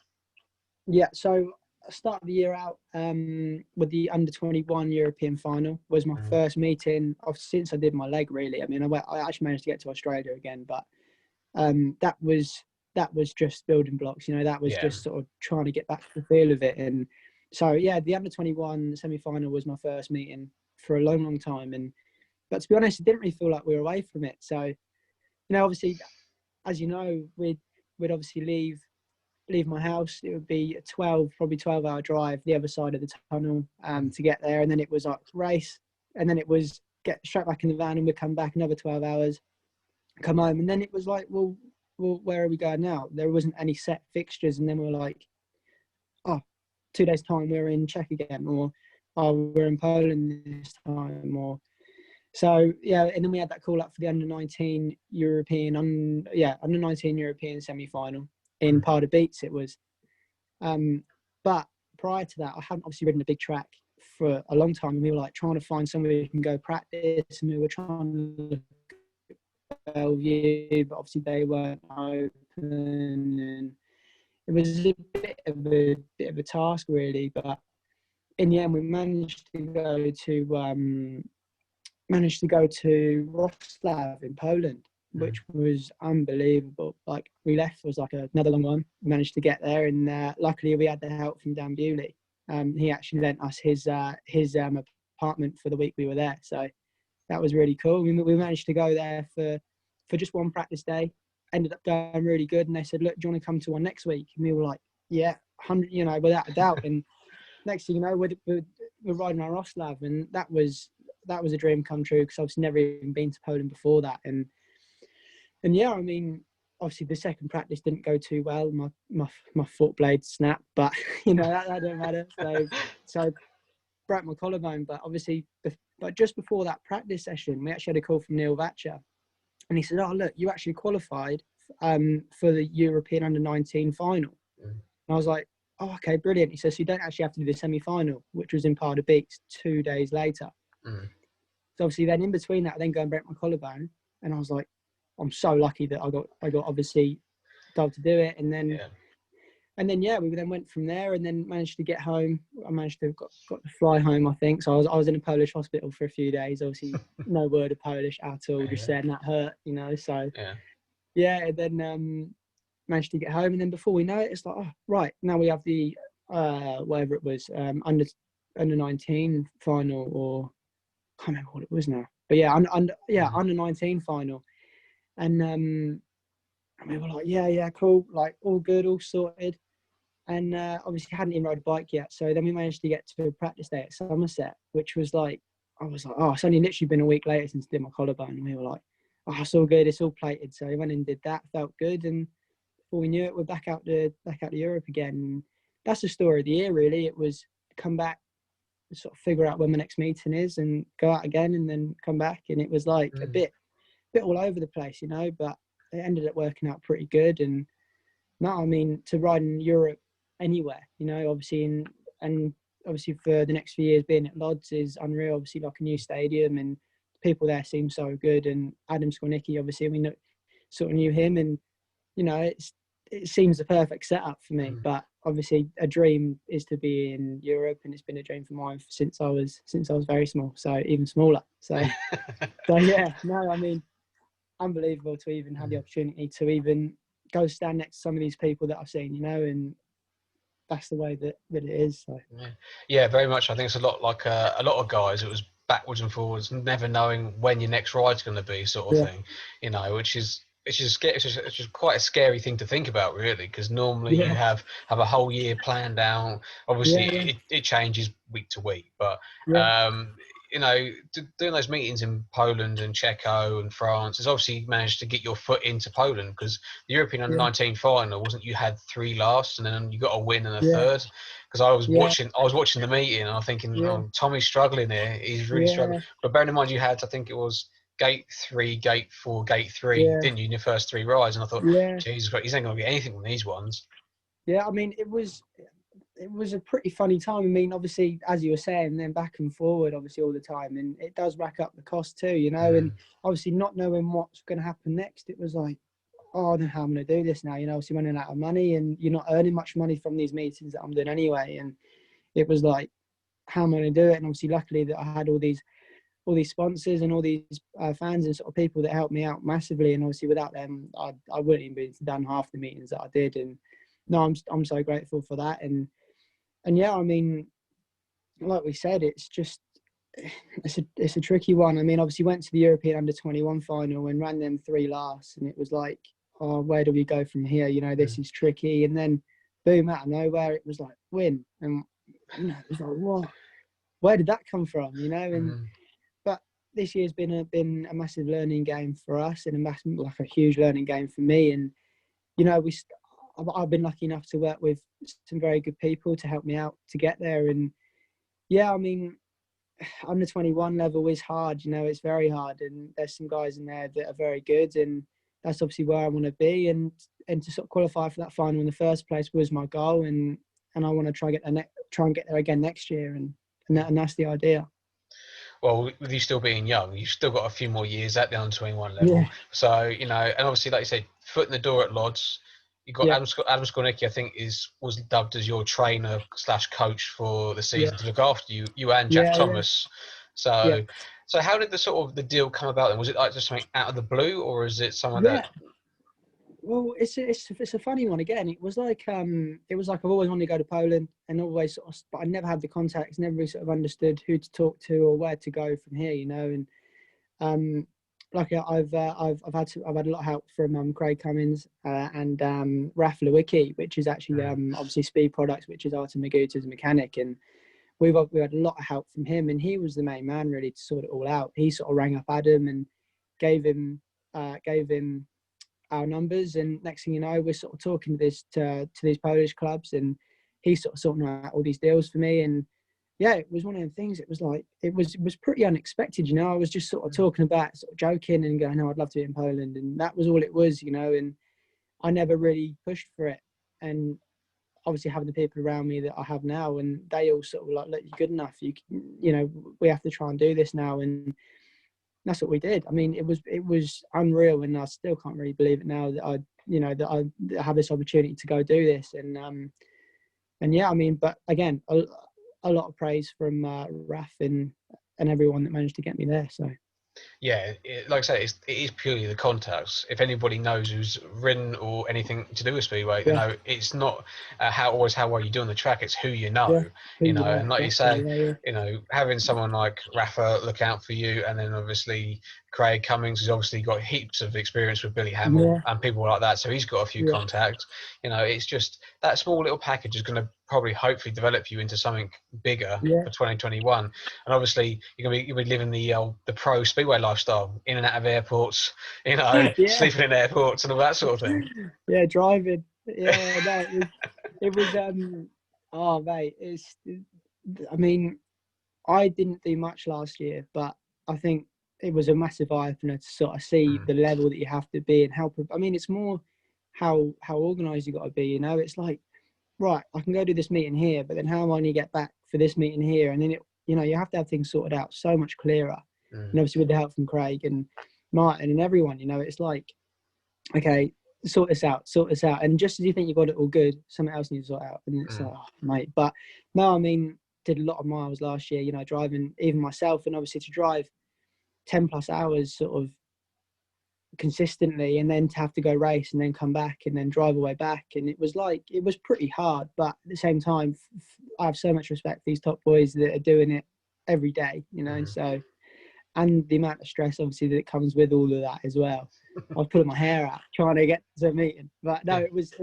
Speaker 2: yeah. So I started the year out with the under-21 European final. Was my first meeting since I did my leg. Really, I mean, I actually managed to get to Australia again, but that was just building blocks. You know, that was
Speaker 1: Yeah.
Speaker 2: just sort of trying to get back to the feel of it. And so yeah, the under-21 semi-final was my first meeting for a long time. But to be honest, it didn't really feel like we were away from it. So, you know, obviously, as you know, we'd obviously leave my house. It would be a 12-hour drive the other side of the tunnel to get there, and then it was like race, and then it was get straight back in the van and we'd come back another 12 hours, come home, and then it was like, well, where are we going now? There wasn't any set fixtures, and then we were like, oh, 2 days time we're in Czech again, or oh, we're in Poland this time, or so yeah. And then we had that call up for the under-19 European under-19 European semi-final in Parda Beats it was. But prior to that, I hadn't obviously ridden a big track for a long time, and we were like trying to find somewhere we can go practice, and we were trying to look at Bellevue, but obviously they weren't open, and it was a bit of a task really. But in the end, we managed to go to Wrocław in Poland, which was unbelievable. Like we left was like another long one. We managed to get there, and luckily we had the help from Dan Bewley. He actually lent us his apartment for the week we were there, so that was really cool. We managed to go there for just one practice day, ended up going really good. And they said, look, do you want to come to one next week? And we were like, yeah, 100, you know, without a doubt. And next thing you know, we're riding our Roslav, and that was a dream come true, because I've never even been to Poland before that. And yeah, I mean, obviously the second practice didn't go too well. My foot blade snapped, but you know, that don't matter. So broke my collarbone. But obviously, but just before that practice session, we actually had a call from Neil Vacha, and he said, "Oh, look, you actually qualified for the European Under-19 final." And I was like, "Oh, okay, brilliant." He says, "So you don't actually have to do the semi-final," which was in Parda Beach 2 days later. So obviously, then in between that, I then go and break my collarbone, and I was like, "I'm so lucky that I got obviously told to do it." And then we then went from there, and then managed to get home. I managed to got to fly home, I think. So I was in a Polish hospital for a few days. Obviously, no word of Polish at all. Just saying that hurt, you know. So and then managed to get home, and then before we know it, it's like, oh right, now we have the whatever it was, under 19 final, or I can't remember what it was now. But yeah, under 19 final, and we were like, yeah, cool, like all good, all sorted. And obviously hadn't even rode a bike yet. So then we managed to get to a practice day at Somerset, which was like, I was like, oh, it's only literally been a week later since I did my collarbone. And we were like, oh, it's all good, it's all plated. So we went and did that, felt good. And before we knew it, we're back out to Europe again. And that's the story of the year, really. It was come back, sort of figure out when my next meeting is, and go out again, and then come back. And it was like a bit all over the place, you know, but it ended up working out pretty good. And no, I mean, to ride in Europe anywhere, you know, obviously, and obviously for the next few years being at Lodz is unreal. Obviously, like a new stadium, and people there seem so good. And Adam Skornicki, obviously, we sort of knew him, and you know, it seems the perfect setup for me. But obviously, a dream is to be in Europe, and it's been a dream for mine since I was very small, so even smaller. So yeah, no, I mean, unbelievable to even have the opportunity to even go stand next to some of these people that I've seen, you know, and that's the way that it is. So.
Speaker 1: Yeah, very much. I think it's a lot like a lot of guys. It was backwards and forwards, never knowing when your next ride's going to be, sort of thing. You know, which is quite a scary thing to think about, really, because normally you have a whole year planned out. Obviously, it changes week to week, but you know, doing those meetings in Poland and Czechia and France has obviously managed to get your foot into Poland, because the European Under-19 final wasn't, you had 3 lasts and then you got a win and a third. Because I was watching the meeting and I'm thinking, oh, Tommy's struggling here. He's really struggling. But bearing in mind, you had, I think it was gate 3, gate 4, gate 3, didn't you, in your first 3 rides? And I thought, Jesus Christ, he's not going to get anything on these ones.
Speaker 2: Yeah, I mean, it was a pretty funny time. I mean, obviously, as you were saying, then back and forward, obviously, all the time. And it does rack up the cost too, you know. And obviously, not knowing what's going to happen next, it was like, oh, I don't know how I'm going to do this now. You know, obviously running out of money, and you're not earning much money from these meetings that I'm doing anyway. And it was like, how am I going to do it? And obviously, luckily that I had all these sponsors and all these fans and sort of people that helped me out massively. And obviously, without them, I wouldn't even be done half the meetings that I did. And no, I'm so grateful for that. And yeah, I mean, like we said, it's just it's a tricky one. I mean, obviously went to the European Under-21 final and ran them 3 last, and it was like, oh, where do we go from here? You know, this is tricky. And then boom, out of nowhere, it was like win, and you know, it was like, what? Where did that come from? You know, and but this year's been a massive learning game for us, and a huge learning game for me. And you know, I've been lucky enough to work with some very good people to help me out to get there. And yeah, I mean, under 21 level is hard, you know, it's very hard. And there's some guys in there that are very good, and that's obviously where I want to be. And to sort of qualify for that final in the first place was my goal. And I want to try and get there again next year. And that's the idea.
Speaker 1: Well, with you still being young, you've still got a few more years at the under-21 level.
Speaker 2: Yeah.
Speaker 1: So, you know, and obviously, like you said, foot in the door at Lodz. You got Adam Skornicki, I think, was dubbed as your trainer / coach for the season to look after you and Jack Thomas. So, so how did the deal come about? Then was it like just something out of the blue, or is it someone that?
Speaker 2: Well, it's a funny one again. It was like I've always wanted to go to Poland, and always sort of, but I never had the contacts, never really sort of understood who to talk to or where to go from here, you know. And I've had a lot of help from Craig Cummins and Raf Lewicki, which is actually obviously Speed Products, which is Artem Maguta's mechanic, and we had a lot of help from him, and he was the main man really to sort it all out. He sort of rang up Adam and gave him our numbers, and next thing you know, we're sort of talking to these Polish clubs, and he's sort of sorting out all these deals for me. And yeah, it was one of them things. It was like it was pretty unexpected, you know. I was just sort of talking about, sort of joking and going, "No, I'd love to be in Poland," and that was all it was, you know. And I never really pushed for it. And obviously having the people around me that I have now, and they all sort of like, "Look, you're good enough. You know, we have to try and do this now." And that's what we did. I mean, it was unreal, and I still can't really believe it now that I have this opportunity to go do this. And yeah, I mean, but again, a lot of praise from Raf and everyone that managed to get me there. So
Speaker 1: Yeah, like I say, it is purely the contacts. If anybody knows who's ridden or anything to do with Speedway, you
Speaker 2: yeah,
Speaker 1: know, it's not how well you do on the track. It's who you know,
Speaker 2: yeah, who
Speaker 1: you
Speaker 2: you
Speaker 1: know.
Speaker 2: know,
Speaker 1: And like
Speaker 2: exactly.
Speaker 1: you say, you know, having someone like Rafa look out for you, and then obviously Craig Cummings has obviously got heaps of experience with Billy Hamill
Speaker 2: Yeah,
Speaker 1: and people like that, so he's got a few
Speaker 2: yeah,
Speaker 1: contacts. You know, it's just that small little package is going to probably hopefully develop you into something bigger
Speaker 2: yeah,
Speaker 1: for 2021. And obviously you'll be living the pro Speedway lifestyle, in and out of airports, you know,
Speaker 2: yeah,
Speaker 1: sleeping in airports and all that sort of thing.
Speaker 2: yeah. Driving. Yeah, no, it was. Oh, mate, I mean, I didn't do much last year, but I think it was a massive eye opener to sort of see
Speaker 1: Mm.
Speaker 2: the level that you have to be and how. I mean, it's more how organised you got to be. You know, it's like, right, I can go do this meeting here, but then how am I going to get back for this meeting here? And then you have to have things sorted out so much clearer.
Speaker 1: Mm.
Speaker 2: And obviously with the help from Craig and Martin and everyone, you know, it's like, okay, sort this out. And just as you think you got it all good, something else needs to sort out. And it's like, oh, mate. But no, I mean, did a lot of miles last year, you know, driving even myself, and obviously to drive 10 plus hours sort of consistently, and then to have to go race and then come back and then drive away back. And it was pretty hard, but at the same time, I have so much respect for these top boys that are doing it every day, you know.
Speaker 1: Mm.
Speaker 2: So, and the amount of stress obviously that comes with all of that as well. I was pulling my hair out trying to get to a meeting, but no, it's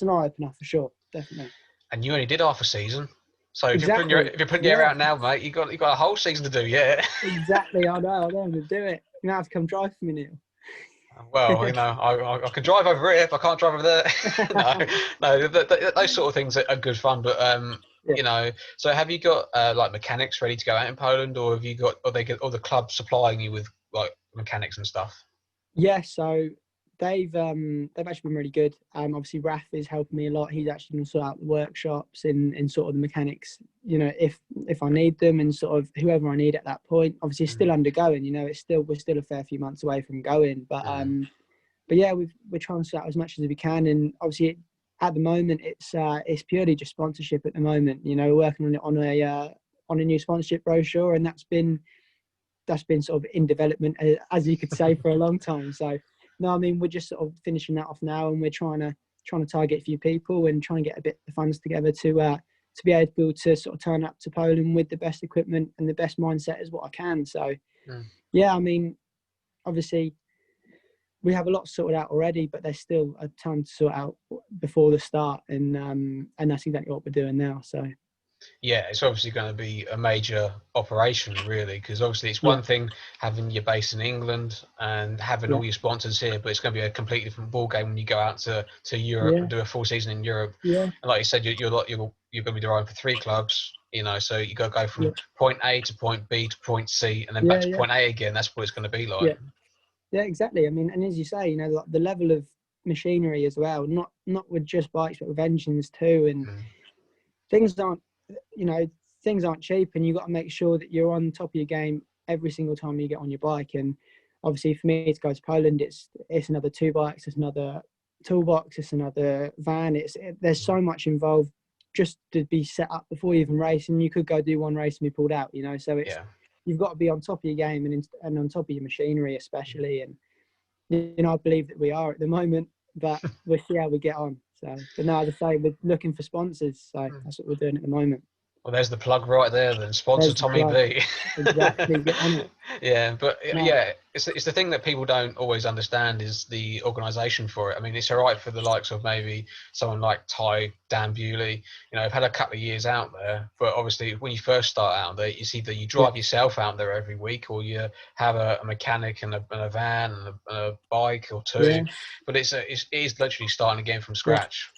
Speaker 2: an eye opener for sure, definitely.
Speaker 1: And you only did half a season, so
Speaker 2: Exactly.
Speaker 1: if you're putting your hair
Speaker 2: Yeah,
Speaker 1: out now, mate, you got a whole season to do. Yeah.
Speaker 2: exactly. I know. I'm gonna do it. You have to come drive for me, Neil.
Speaker 1: Well, you know, I can drive over here if I can't drive over there. No, those sort of things are good fun. But
Speaker 2: Yeah.
Speaker 1: you know, so have you got like mechanics ready to go out in Poland, or have you got, or the club supplying you with like mechanics and stuff?
Speaker 2: Yeah, so they've actually been really good. Obviously Raf is helping me a lot. He's actually going to sort out the workshops and sort of the mechanics, you know, if I need them, and sort of whoever I need at that point. Obviously it's still undergoing, you know, we're still a fair few months away from going, but yeah, we're trying to sort out as much as we can. And obviously at the moment it's purely just sponsorship at the moment. You know, we're working on it on a new sponsorship brochure, and that's been sort of in development, as you could say, for a long time. So no, I mean, we're just sort of finishing that off now, and we're trying to target a few people and trying to get a bit of funds together to be able to sort of turn up to Poland with the best equipment and the best mindset as what I can. So yeah, I mean, obviously we have a lot sorted out already, but there's still a ton to sort out before the start, and that's exactly what we're doing now. So
Speaker 1: Yeah, it's obviously going to be a major operation, really, because obviously it's
Speaker 2: yeah,
Speaker 1: one thing having your base in England and having
Speaker 2: yeah,
Speaker 1: all your sponsors here, but it's going to be a completely different ball game when you go out to Europe
Speaker 2: yeah,
Speaker 1: and do a full season in Europe.
Speaker 2: yeah,
Speaker 1: And like you said, you're going to be driving for three clubs, you know, so you got to go
Speaker 2: yeah,
Speaker 1: from point A to point B to point C and then back
Speaker 2: yeah,
Speaker 1: to
Speaker 2: yeah,
Speaker 1: point A again. That's what it's going to be like.
Speaker 2: yeah. Yeah, exactly. I mean, and as you say, you know, like the level of machinery as well, not with just bikes, but with engines too. And
Speaker 1: Mm.
Speaker 2: things aren't, you know, things aren't cheap, and you've got to make sure that you're on top of your game every single time you get on your bike. And obviously for me to go to Poland, it's another two bikes, it's another toolbox, it's another van. There's so much involved just to be set up before you even race, and you could go do one race and be pulled out, you know. So
Speaker 1: Yeah.
Speaker 2: you've got to be on top of your game and on top of your machinery especially. And you know, I believe that we are at the moment, but we'll see how we get on. So, but no, as I say, we're looking for sponsors, so that's what we're doing at the moment.
Speaker 1: Well, there's the plug right there. Then sponsor
Speaker 2: There's the
Speaker 1: Tommy
Speaker 2: plug.
Speaker 1: B.
Speaker 2: Exactly. Get on it.
Speaker 1: Yeah, but
Speaker 2: No.
Speaker 1: yeah, it's the thing that people don't always understand is the organisation for it. I mean, it's all right for the likes of maybe someone like Ty, Dan Bewley. You know, I've had a couple of years out there, but obviously when you first start out there, it's either you
Speaker 2: Yeah.
Speaker 1: drive yourself out there every week, or you have a mechanic and a van and a bike or two.
Speaker 2: Yeah.
Speaker 1: But it is literally starting again from
Speaker 2: Yeah.
Speaker 1: scratch.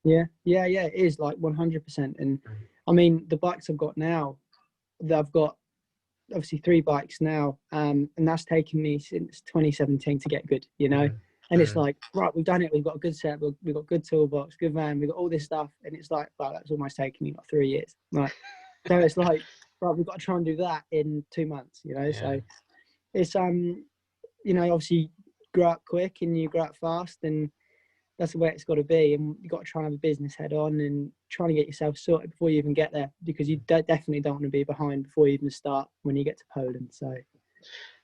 Speaker 2: Yeah. Yeah. Yeah. It is like 100%. And I mean, the bikes I've got now, I've got obviously 3 bikes now, and that's taken me since 2017 to get good, you know. And it's like, right, we've done it. We've got a good set. We've got good toolbox, good van. We've got all this stuff, and it's like, wow, that's almost taken me like 3 years. Right. So it's like, right, we've got to try and do that in 2 months, you know.
Speaker 1: Yeah.
Speaker 2: So it's you know, obviously grow up quick and you grow up fast, and that's the way it's got to be. And you've got to try and have a business head on and trying to get yourself sorted before you even get there, because you definitely don't want to be behind before you even start when you get to Poland. So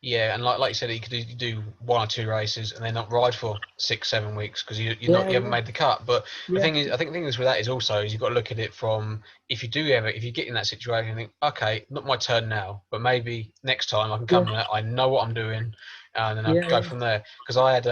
Speaker 1: Yeah, and like you said, you could do 1 or 2 races and then not ride for 6, 7 weeks because you haven't made the cut. But the
Speaker 2: yeah,
Speaker 1: thing is, I think the thing is with that is also is you've got to look at it from if you get in that situation and think, okay, not my turn now, but maybe next time I can come in it. I know what I'm doing, and then I'll go from there. Because I had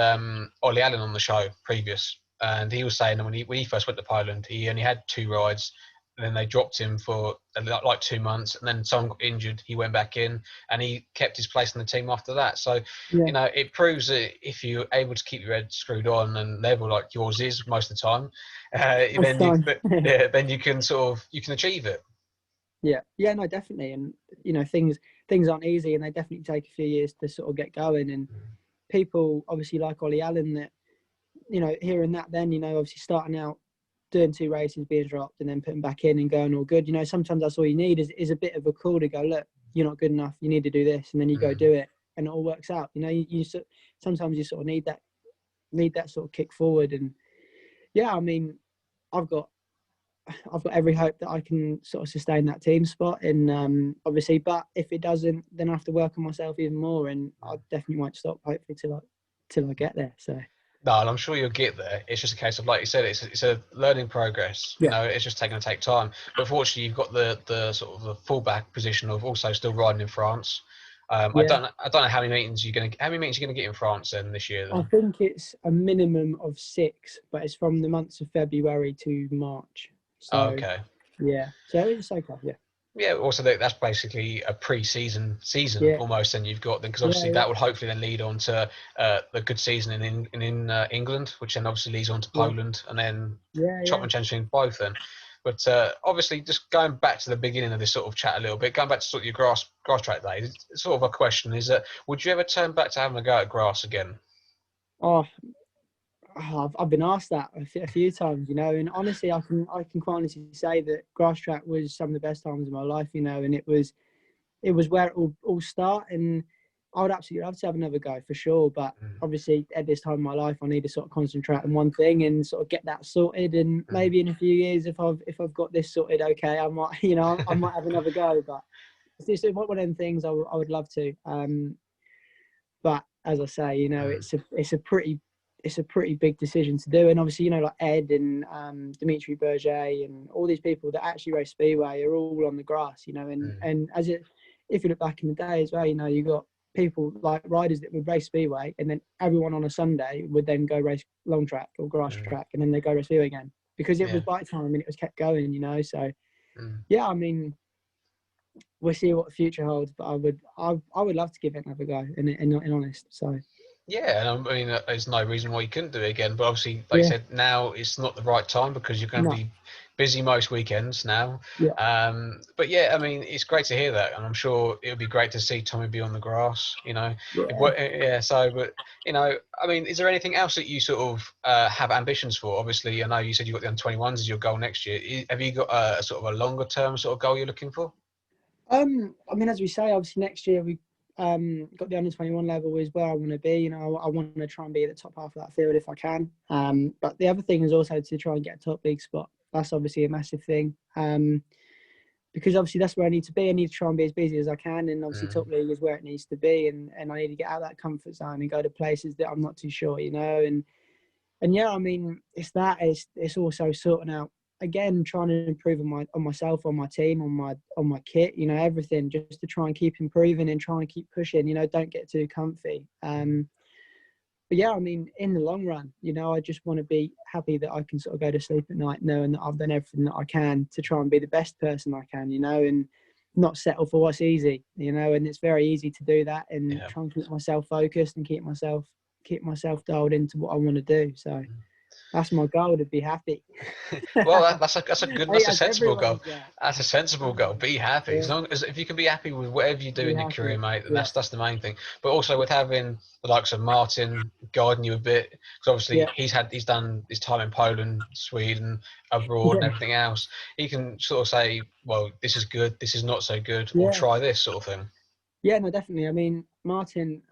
Speaker 1: Ollie Allen on the show previous, and he was saying that when he first went to Poland, he only had 2 rides. And then they dropped him for like 2 months, and then someone got injured. He went back in, and he kept his place in the team after that. So, you know, it proves that if you're able to keep your head screwed on and level like yours is most of the time, then you can you can achieve it.
Speaker 2: Yeah, no, definitely. And you know, things aren't easy, and they definitely take a few years to sort of get going. And people obviously like Ollie Allen, that, you know, hearing that, then, you know, obviously starting out doing 2 races, being dropped, and then putting back in and going all good. You know, sometimes that's all you need is a bit of a call to go, look, you're not good enough. You need to do this, and then you go do it, and it all works out. You know, you sometimes you sort of need that sort of kick forward. And yeah, I mean, I've got every hope that I can sort of sustain that team spot. And obviously, but if it doesn't, then I have to work on myself even more, and I definitely won't stop. Hopefully, till I get there. So.
Speaker 1: No, and I'm sure you'll get there. It's just a case of, like you said, it's a learning progress. You know, it's just to take time. But fortunately, you've got the sort of the fallback position of also still riding in France. I don't know how many meetings you're gonna get in France then this year. Then
Speaker 2: I think it's a minimum of 6, but it's from the months of February to March. So
Speaker 1: okay.
Speaker 2: yeah, so it's okay. Yeah.
Speaker 1: Yeah, also that's basically a pre-season almost. Then you've got then because obviously that would hopefully then lead on to the good season in England, which then obviously leads on to Poland, and then chop and change between both. Then, but obviously just going back to the beginning of this sort of chat a little bit, going back to sort of your grass track days, sort of a question is that would you ever turn back to having a go at grass again?
Speaker 2: Oh, I've been asked that a few times, you know, and honestly, I can quite honestly say that grass track was some of the best times of my life, you know, and it was where it all start. And I would absolutely love to have another go for sure, but obviously at this time in my life, I need to sort of concentrate on one thing and sort of get that sorted. And maybe in a few years, if I've got this sorted, okay, I might have another go. But it's just one of them things I would love to. But as I say, you know, it's a pretty big decision to do. And obviously, you know, like Ed and Dimitri Berger and all these people that actually race Speedway are all on the grass, you know, and if you look back in the day as well, you know, you got people like riders that would race Speedway, and then everyone on a Sunday would then go race long track or grass track, and then they go race Speedway again, because it was bike time and it was kept going, you know. So yeah, I mean, we'll see what the future holds, but I would love to give it another go, in honest. So
Speaker 1: yeah, and I mean, there's no reason why you couldn't do it again. But obviously, like you said, now it's not the right time because you're going to be busy most weekends now. But yeah, I mean, it's great to hear that, and I'm sure it would be great to see Tommy be on the grass. You know, So, but you know, I mean, is there anything else that you sort of have ambitions for? Obviously, I know you said you got the under-21s as your goal next year. Have you got a sort of a longer term sort of goal you're looking for?
Speaker 2: I mean, as we say, obviously next year we got the under-21 level is where I want to be. You know, I want to try and be at the top half of that field if I can. But the other thing is also to try and get a top league spot. That's obviously a massive thing. Because obviously that's where I need to be. I need to try and be as busy as I can, and obviously top league is where it needs to be. And I need to get out of that comfort zone and go to places that I'm not too sure, you know. And yeah, I mean, it's also sorting out again, trying to improve on myself, on my team, on my kit, you know, everything, just to try and keep improving and try and keep pushing, you know, don't get too comfy. But yeah, I mean, in the long run, you know, I just want to be happy that I can sort of go to sleep at night knowing that I've done everything that I can to try and be the best person I can, you know, and not settle for what's easy, you know. And it's very easy to do that and try and keep myself focused and keep myself dialed into what I want to do. So that's my goal, to be happy.
Speaker 1: Well, that's a good, that's a sensible goal.
Speaker 2: That.
Speaker 1: That's a sensible goal. Be happy. As long as, if you can be happy with whatever you do in your career, mate, then that's the main thing. But also with having the likes of Martin guiding you a bit, because obviously he's done his time in Poland, Sweden, abroad, and everything else. He can sort of say, well, this is good, this is not so good, or try this sort of thing.
Speaker 2: Yeah, no, definitely. I mean, Martin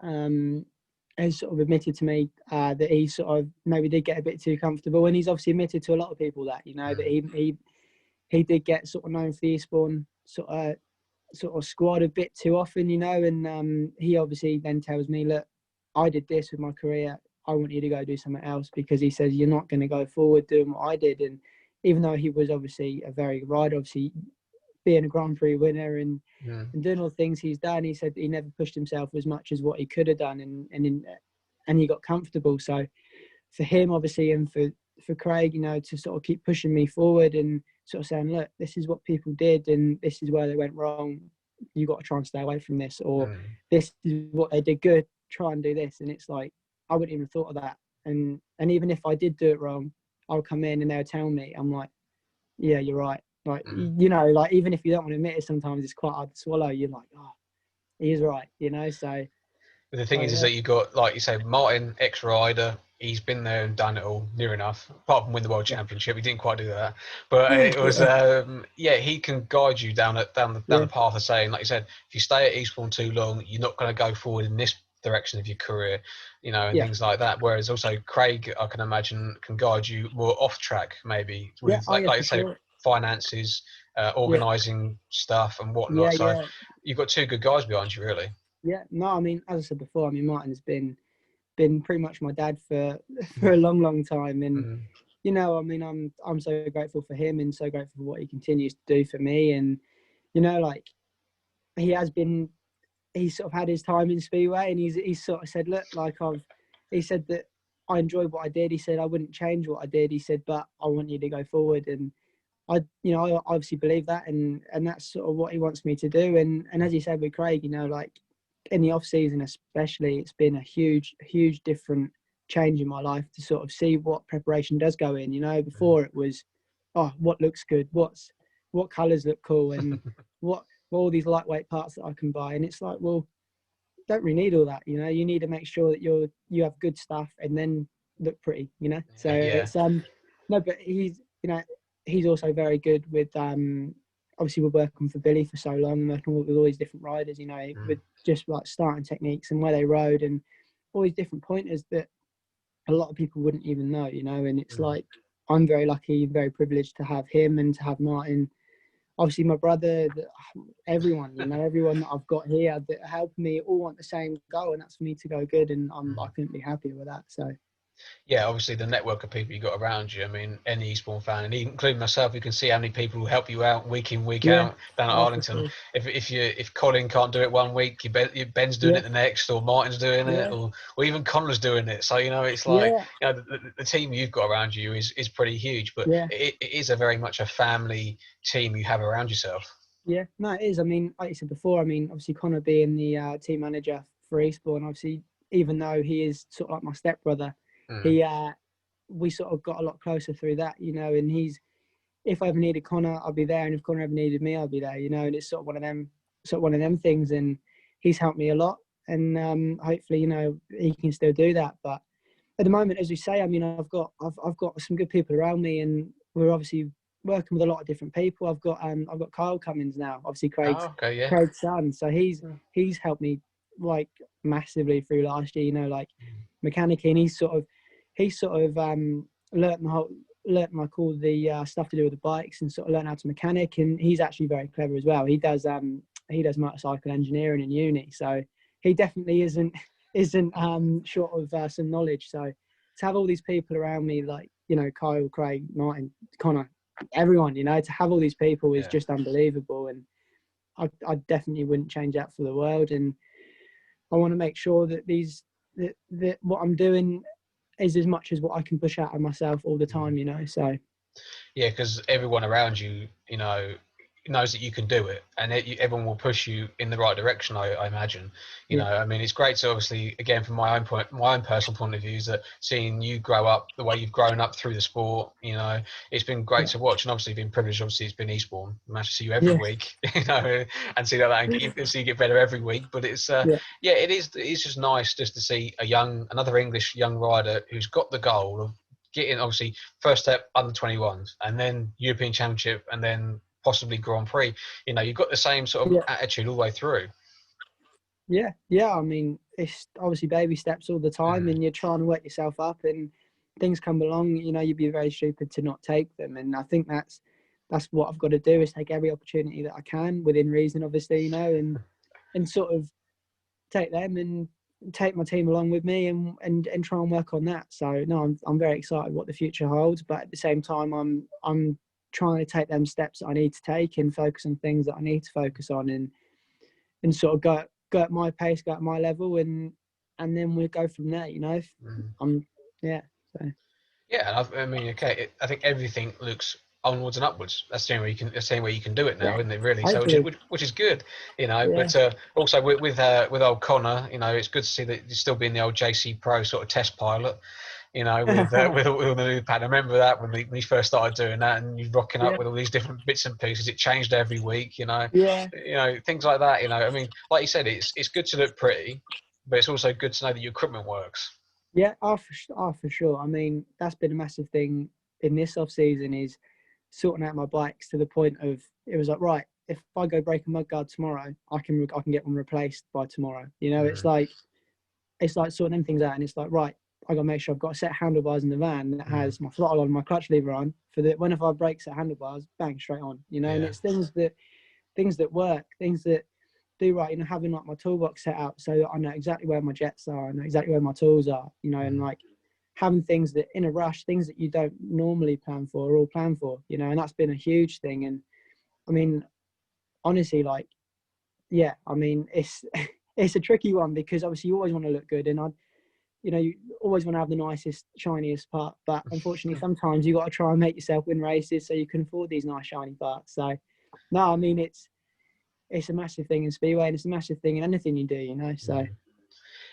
Speaker 2: has sort of admitted to me that he sort of maybe did get a bit too comfortable, and he's obviously admitted to a lot of people that, you know, that he did get sort of known for the Eastbourne sort of squad a bit too often, you know, and he obviously then tells me, look, I did this with my career, I want you to go do something else, because he says you're not going to go forward doing what I did. And even though he was obviously a very good rider, obviously being a Grand Prix winner and doing all the things he's done, he said that he never pushed himself as much as what he could have done, and he got comfortable. So for him, obviously, and for Craig, you know, to sort of keep pushing me forward and sort of saying, look, this is what people did and this is where they went wrong, you got to try and stay away from this, or this is what they did good, try and do this. And it's like, I wouldn't even have thought of that. And even if I did do it wrong, I'll come in and they'll tell me, I'm like, yeah, you're right. Like, you know, like, even if you don't want to admit it, sometimes it's quite hard to swallow. You're like, oh, he's right, you know. So
Speaker 1: but the thing is that you got, like you say, Martin, ex-rider. He's been there and done it all, near enough. Apart from win the world championship, he didn't quite do that. But it was, he can guide you down the path of saying, like you said, if you stay at Eastbourne too long, you're not going to go forward in this direction of your career, you know, and things like that. Whereas also Craig, I can imagine, can guide you more off track, maybe with like you say, finances, organising stuff and whatnot. So you've got two good guys behind you, really.
Speaker 2: Yeah, no, I mean, as I said before, I mean, Martin's been pretty much my dad for a long time, and you know, I mean, I'm so grateful for him and so grateful for what he continues to do for me. And you know, like, he's sort of had his time in Speedway, and he's sort of said, look, like, he said that I enjoyed what I did. He said I wouldn't change what I did. He said, but I want you to go forward. And I obviously believe that, and that's sort of what he wants me to do. And as you said with Craig, you know, like, in the off season especially, it's been a huge different change in my life to sort of see what preparation does go in. You know, before it was, oh, what looks good, what colours look cool, and what all these lightweight parts that I can buy. And it's like, well, don't really need all that. You know, you need to make sure that you have good stuff and then look pretty. You know, so it's no, but he's also very good with obviously we're working for Billy for so long, working with all these different riders, you know, with just like starting techniques and where they rode and all these different pointers that a lot of people wouldn't even know, you know. And it's like, I'm very lucky, very privileged to have him and to have Martin, obviously my brother, everyone, you know, everyone that I've got here that help me, all want the same goal, and that's for me to go good, and I couldn't be happier with that. So
Speaker 1: yeah, obviously the network of people you got around you. I mean, any Eastbourne fan, and including myself, you can see how many people help you out week in, week out down at Arlington. Sure. If Colin can't do it one week, Ben's doing it the next, or Martin's doing it, or even Connor's doing it. So you know, it's like you know, the team you've got around you is pretty huge, but it is a very much a family team you have around yourself.
Speaker 2: Yeah, no, it is. I mean, like you said before, I mean, obviously Connor being the team manager for Eastbourne, obviously, even though he is sort of like my stepbrother, we sort of got a lot closer through that, you know. And if I ever needed Connor, I'll be there, and if Connor ever needed me, I'll be there, you know. And it's sort of one of them things, and he's helped me a lot, and hopefully, you know, he can still do that. But at the moment, as we say, I mean, I've got some good people around me, and we're obviously working with a lot of different people. I've got Kyle Cummins now, obviously Craig's son, so he's helped me like massively through last year, you know, like mechanically, and he's sort of learnt like all the stuff to do with the bikes, and sort of learn how to mechanic. And he's actually very clever as well. He does motorcycle engineering in uni, so he definitely isn't short of some knowledge. So to have all these people around me, like, you know, Kyle, Craig, Martin, Connor, everyone, you know, to have all these people is
Speaker 1: Yeah.
Speaker 2: just unbelievable. And I definitely wouldn't change that for the world. And I want to make sure that that what I'm doing is as much as what I can push out of myself all the time, you know. So
Speaker 1: Yeah, because everyone around you, you know, knows that you can do it, and everyone will push you in the right direction. I imagine, you
Speaker 2: yeah,
Speaker 1: know. I mean, it's great to obviously, again, from my own personal point of view, is that seeing you grow up the way you've grown up through the sport, you know, it's been great
Speaker 2: yeah,
Speaker 1: to watch, and obviously been privileged. Obviously, it's been Eastbourne. I managed to see you every
Speaker 2: yeah,
Speaker 1: week, you know, and see that, and you see you get better every week. But it's
Speaker 2: yeah,
Speaker 1: yeah, it's just nice just to see another English young rider who's got the goal of getting, obviously, first step under 21s, and then European Championship, and then possibly Grand Prix. You know, you've got the same sort of
Speaker 2: yeah,
Speaker 1: attitude all the way through.
Speaker 2: yeah, yeah. I mean, it's obviously baby steps all the time,
Speaker 1: Mm.
Speaker 2: and you're trying to work yourself up, and things come along. You know, you'd be very stupid to not take them. And I think that's what I've got to do, is take every opportunity that I can within reason, obviously, you know, and sort of take them and take my team along with me, and try and work on that. So no, I'm very excited what the future holds, but at the same time I'm trying to take them steps that I need to take and focus on things that I need to focus on, and sort of go at my pace, go at my level, and then we'll go from there, you know.
Speaker 1: Mm.
Speaker 2: I'm yeah, so
Speaker 1: Yeah, and I mean, okay, I think everything looks onwards and upwards. That's the only way you can. That's the only way you can do it
Speaker 2: yeah,
Speaker 1: now, isn't it? Really. So,
Speaker 2: hopefully,
Speaker 1: which is good, you know.
Speaker 2: yeah.
Speaker 1: But also with old Connor, you know, it's good to see that you're still being the old JC Pro sort of test pilot. You know, with all the new pad. I remember that when we first started doing that, and you rocking up
Speaker 2: Yeah,
Speaker 1: with all these different bits and pieces. It changed every week,
Speaker 2: yeah,
Speaker 1: you know, things like that. You know, I mean, like you said, it's good to look pretty, but it's also good to know that your equipment works.
Speaker 2: yeah. For sure. I mean, that's been a massive thing in this off season, is sorting out my bikes to the point of, it was like, right, if I go break a mudguard tomorrow, I can get one replaced by tomorrow. You know,
Speaker 1: Mm,
Speaker 2: it's like sorting them things out, and it's like, right, I got to make sure I've got a set of handlebars in the van that
Speaker 1: mm,
Speaker 2: has my throttle on, my clutch lever on, for that when if I break set handlebars, bang, straight on. You know, and
Speaker 1: yeah.
Speaker 2: it's things that work, things that do right. You know, having like my toolbox set out so that I know exactly where my jets are, I know exactly where my tools are. You know, and
Speaker 1: Mm.
Speaker 2: like having things that in a rush, things that you don't normally plan for, are all planned for. You know, and that's been a huge thing. And I mean, honestly, like, yeah, I mean, it's it's a tricky one, because obviously you always want to look good, and you always want to have the nicest, shiniest part. But unfortunately, sometimes you got to try and make yourself win races so you can afford these nice shiny parts. So, no, I mean, it's a massive thing in Speedway, and it's a massive thing in anything you do, you know. So,
Speaker 1: Mm.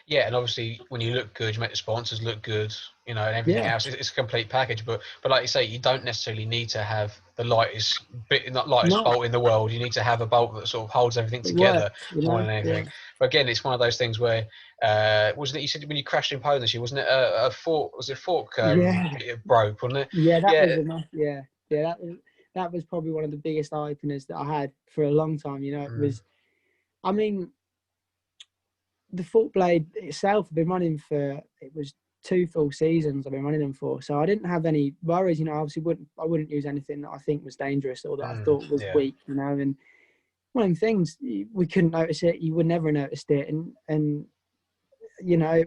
Speaker 1: Yeah, and obviously when you look good, you make the sponsors look good, you know, and everything
Speaker 2: yeah,
Speaker 1: else. It's a complete package. But like you say, you don't necessarily need to have the lightest bit, not lightest
Speaker 2: no,
Speaker 1: bolt in the world. You need to have a bolt that sort of holds everything
Speaker 2: it
Speaker 1: together
Speaker 2: works, you
Speaker 1: more
Speaker 2: know.
Speaker 1: than
Speaker 2: Yeah,
Speaker 1: anything. But again, it's one of those things where wasn't it? You said when you crashed in Poland this year, wasn't it a fork? Was it fork
Speaker 2: yeah,
Speaker 1: it broke? Wasn't it?
Speaker 2: yeah. That was
Speaker 1: Yeah.
Speaker 2: enough. Yeah, yeah. That was probably one of the biggest eye openers that I had for a long time. You know, it
Speaker 1: Mm,
Speaker 2: was. I mean, the Fault Blade itself, I've been running for, it was 2 full seasons I've been running them for. So I didn't have any worries, you know. Obviously I wouldn't use anything that I think was dangerous or that I thought was
Speaker 1: yeah.
Speaker 2: weak, you know. And one of them things, we couldn't notice it, you would never have noticed it. And you know,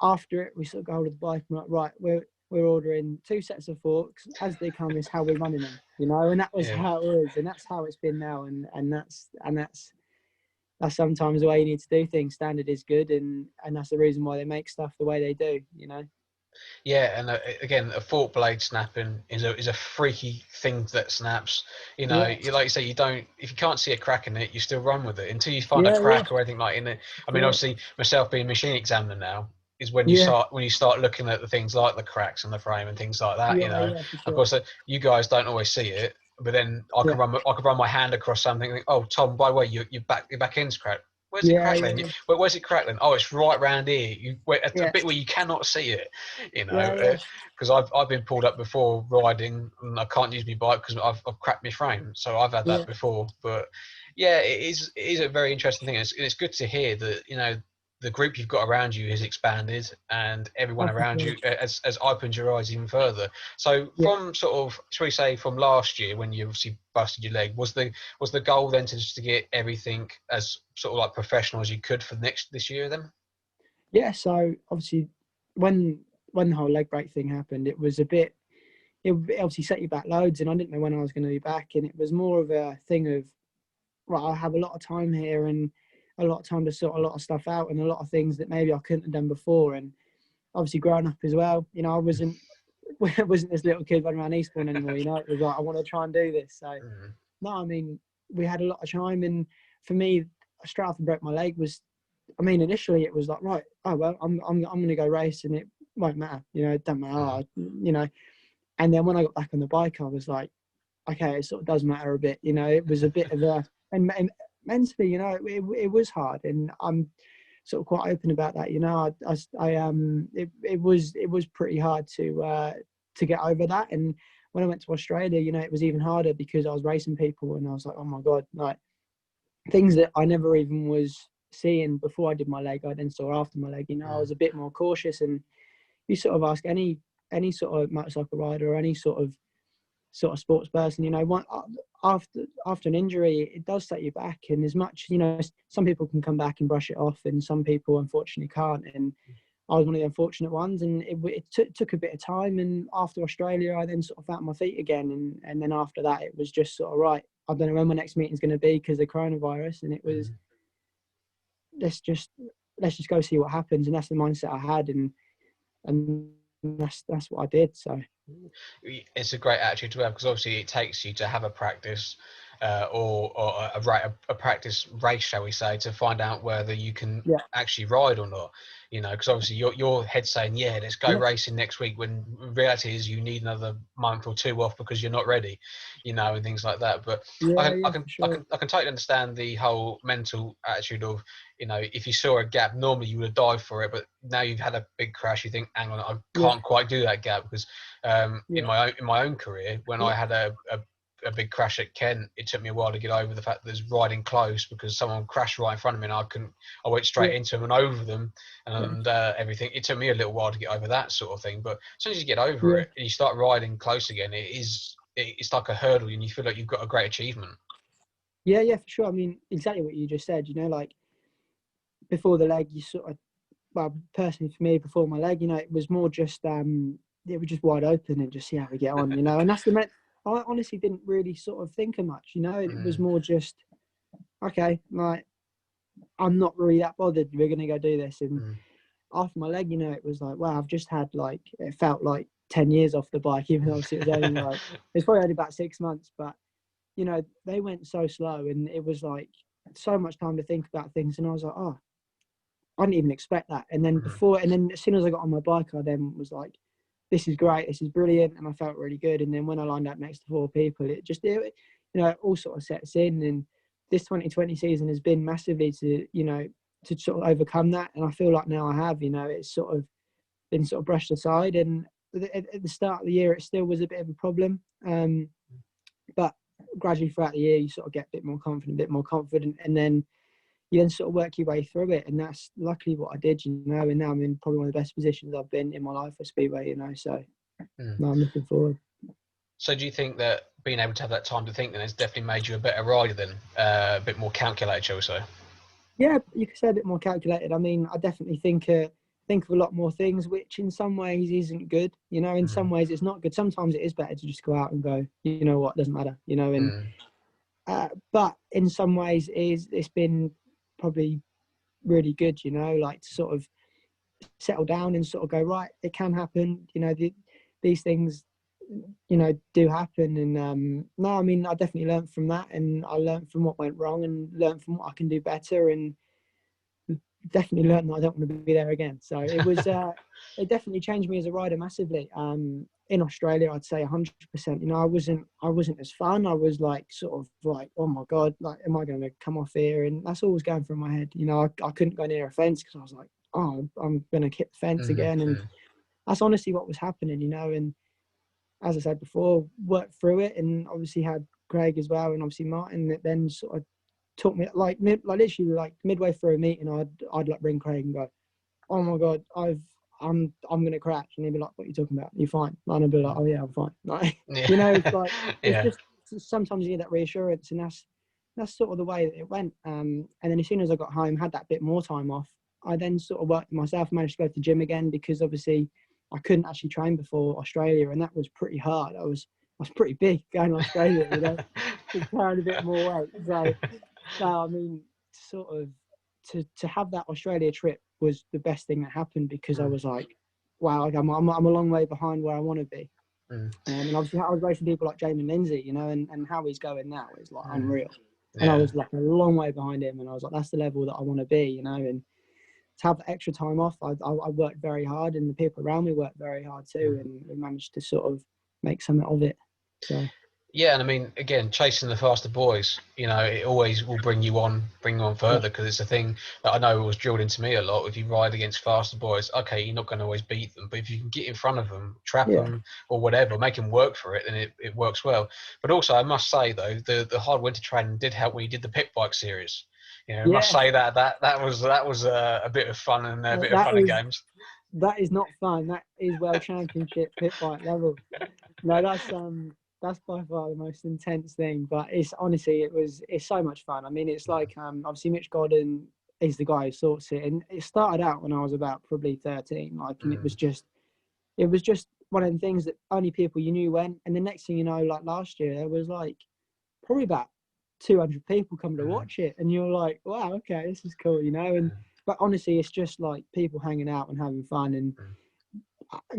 Speaker 2: after it, we sort of got hold of the bike and like, right, we're ordering 2 sets of forks as they come, is how we're running them, you know. And that was
Speaker 1: Yeah.
Speaker 2: how it was, and that's how it's been now. And that's sometimes the way you need to do things. Standard is good, and that's the reason why they make stuff the way they do, you know.
Speaker 1: Yeah, and again, a fork blade snapping is a freaky thing that snaps. You know,
Speaker 2: Yeah,
Speaker 1: like you say, you don't, if you can't see a crack in it, you still run with it until you find a
Speaker 2: yeah, yeah,
Speaker 1: crack or anything like in it. I mean,
Speaker 2: sure.
Speaker 1: obviously, myself being a machine examiner now is
Speaker 2: Yeah,
Speaker 1: when you start looking at the things like the cracks in the frame and things like that. You
Speaker 2: yeah,
Speaker 1: know,
Speaker 2: yeah, for
Speaker 1: of
Speaker 2: sure.
Speaker 1: course, you guys don't always see it, but then
Speaker 2: Yeah,
Speaker 1: I could run my hand across something. And think, oh, Tom, by the way, your back end's cracked. Where's it
Speaker 2: yeah,
Speaker 1: crackling?
Speaker 2: yeah,
Speaker 1: Where's it crackling? Oh, it's right round here. A
Speaker 2: yeah,
Speaker 1: bit where you cannot see it. You
Speaker 2: yeah,
Speaker 1: know,
Speaker 2: yeah,
Speaker 1: because I've been pulled up before riding and I can't use my bike because I've cracked my frame. So I've had
Speaker 2: yeah,
Speaker 1: that before. But yeah, it is a very interesting thing. It's good to hear that, you know, the group you've got around you has expanded and everyone
Speaker 2: oh, for
Speaker 1: around
Speaker 2: sure.
Speaker 1: you has opened your eyes even further. So
Speaker 2: Yeah,
Speaker 1: from sort of, shall we say, from last year when you obviously busted your leg, was the goal then to just to get everything as sort of like professional as you could for this year then?
Speaker 2: yeah. So obviously, when when the whole leg break thing happened, it was a bit. it obviously set you back loads, and I didn't know when I was going to be back, and it was more of a thing of, right, I have a lot of time here and a lot of time to sort a lot of stuff out and a lot of things that maybe I couldn't have done before. And obviously growing up as well, you know, I wasn't this little kid running around Eastbourne anymore, you know. It was like, I want to try and do this. So no, I mean, we had a lot of time, and for me, straight after I broke my leg was, I mean, initially it was like, right, oh well, I'm going to go race and it won't matter, you know, it doesn't matter, you know. And then when I got back on the bike, I was like, okay, it sort of does matter a bit, you know. It was a bit of a, and mentally, you know, it was hard, and I'm sort of quite open about that, you know. It was pretty hard to get over that. And when I went to Australia, you know, it was even harder because I was racing people, and I was like, oh my god, like things that I never even was seeing before I did my leg, I then saw after my leg. You know, I was a bit more cautious, and you sort of ask any sort of motorcycle rider or any sort of sports person, you know, after an injury, it does set you back. And as much, you know, some people can come back and brush it off, and some people unfortunately can't. And I was one of the unfortunate ones, and it took a bit of time. And after Australia, I then sort of found my feet again, and then after that, it was just sort of, right, I don't know when my next meeting's going to be because of coronavirus, and it was let's just go see what happens. And that's the mindset I had, and that's what I did. So
Speaker 1: it's a great attitude to have, because obviously it takes you to have a practice or a practice race, shall we say, to find out whether you can actually ride or not, you know. Because obviously your head's saying, yeah, let's go racing next week, when reality is you need another month or two off because you're not ready, you know, and things like that. But I can totally understand the whole mental attitude of, you know, if you saw a gap, normally you would have dived for it, but now you've had a big crash, you think, hang on, I can't quite do that gap. Because in my own career, when I had a big crash at Kent, it took me a while to get over the fact that there's riding close, because someone crashed right in front of me, and I went straight into them and over them, and everything. It took me a little while to get over that sort of thing, but as soon as you get over it and you start riding close again, it's like a hurdle, and you feel like you've got a great achievement.
Speaker 2: Yeah, for sure. I mean, exactly what you just said, you know, like before the leg, you sort of, well, personally for me, before my leg, you know, it was more just it was just wide open and just see how we get on, you know. And that's I honestly didn't really sort of think of much, you know. It was more just, okay, like, I'm not really that bothered, we're going to go do this. And after my leg, you know, it was like, wow, I've just had, like, it felt like 10 years off the bike, even though obviously it was only like, it's probably only about 6 months, but, you know, they went so slow, and it was like so much time to think about things. And I was like, oh, I didn't even expect that. And then as soon as I got on my bike, I then was like, this is great, this is brilliant, and I felt really good. And then when I lined up next to 4 people, it you know, it all sort of sets in. And this 2020 season has been massively to, you know, to sort of overcome that. And I feel like now I have, you know, it's sort of been sort of brushed aside. And at the start of the year, it still was a bit of a problem, but gradually throughout the year, you sort of get a bit more confident, and then you then sort of work your way through it. And that's luckily what I did, you know. And now I'm in probably one of the best positions I've been in my life for Speedway, you know. So no, I'm looking forward.
Speaker 1: So do you think that being able to have that time to think then has definitely made you a better rider then, a bit more calculated, shall we say?
Speaker 2: Yeah, you could say a bit more calculated. I mean, I definitely think of a lot more things, which in some ways isn't good, you know. In some ways it's not good. Sometimes it is better to just go out and go, you know what, doesn't matter, you know. And but in some ways it's been probably really good, you know, like to sort of settle down and sort of go, right, it can happen, you know, these things, you know, do happen. And no, I mean, I definitely learned from that, and I learned from what went wrong, and learned from what I can do better, and definitely learned that I don't want to be there again. So it was it definitely changed me as a rider massively. In Australia, I'd say 100%. You know, I wasn't as fun. I was like sort of like, oh my god, like, am I going to come off here? And that's always going through my head. You know, I couldn't go near a fence because I was like, oh, I'm going to hit the fence again. And that's honestly what was happening, you know. And as I said before, worked through it, and obviously had Craig as well, and obviously Martin, that then sort of taught me, like literally like midway through a meeting, I'd like ring Craig and go, oh my god, I'm gonna crash, and he'd be like, what are you talking about? You fine? And I'd be like, oh yeah, I'm fine. Like, you know, it's like it's just sometimes you need that reassurance, and that's sort of the way that it went. And then as soon as I got home, had that bit more time off, I then sort of worked myself, managed to go to the gym again, because obviously I couldn't actually train before Australia, and that was pretty hard. I was pretty big going to Australia, you know, carrying a bit more weight. So, no, I mean, sort of to have that Australia trip was the best thing that happened, because I was like, wow, I'm a long way behind where I want to be. And obviously I was racing people like Jamie Lindsay, you know, and how he's going now is like unreal. And I was like a long way behind him, and I was like, that's the level that I want to be, you know. And to have the extra time off, I worked very hard, and the people around me worked very hard too, and we managed to sort of make something of it. So.
Speaker 1: Yeah, and I mean, again, chasing the faster boys, you know, it always will bring you on further, because it's a thing that I know was drilled into me a lot. If you ride against faster boys, okay, you're not going to always beat them, but if you can get in front of them, trap them or whatever, make them work for it, then it works well. But also, I must say, though, the hard winter training did help when you did the pit bike series. You know, I must say that was a bit of fun and a bit of fun and games.
Speaker 2: That is not fun. That is world championship pit bike level. No, that's by far the most intense thing, but it's honestly, it's so much fun. I mean, it's like, obviously Mitch Godden is the guy who sorts it, and it started out when I was about probably 13, like, and it was just one of the things that only people you knew went, and the next thing you know, like last year, there was like probably about 200 people coming to watch it, and you're like, wow, okay, this is cool, you know. And but honestly, it's just like people hanging out and having fun, and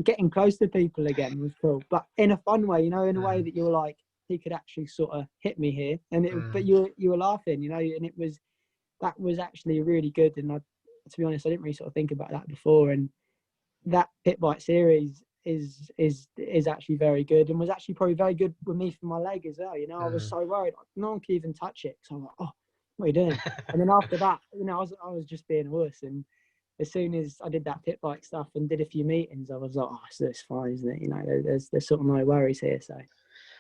Speaker 2: getting close to people again was cool, but in a fun way, you know, in a way that you were like, he could actually sort of hit me here, and but you were laughing, you know, and that was actually really good. And to be honest, I didn't really sort of think about that before, and that pit bike series is actually very good, and was actually probably very good with me for my leg as well, you know. I was so worried no one could even touch it, so I'm like, oh, what are you doing? And then after that, you know, I was just being a wuss, and as soon as I did that pit bike stuff and did a few meetings, I was like, oh, so it's fine, isn't it? You know, there's sort of no worries here. So,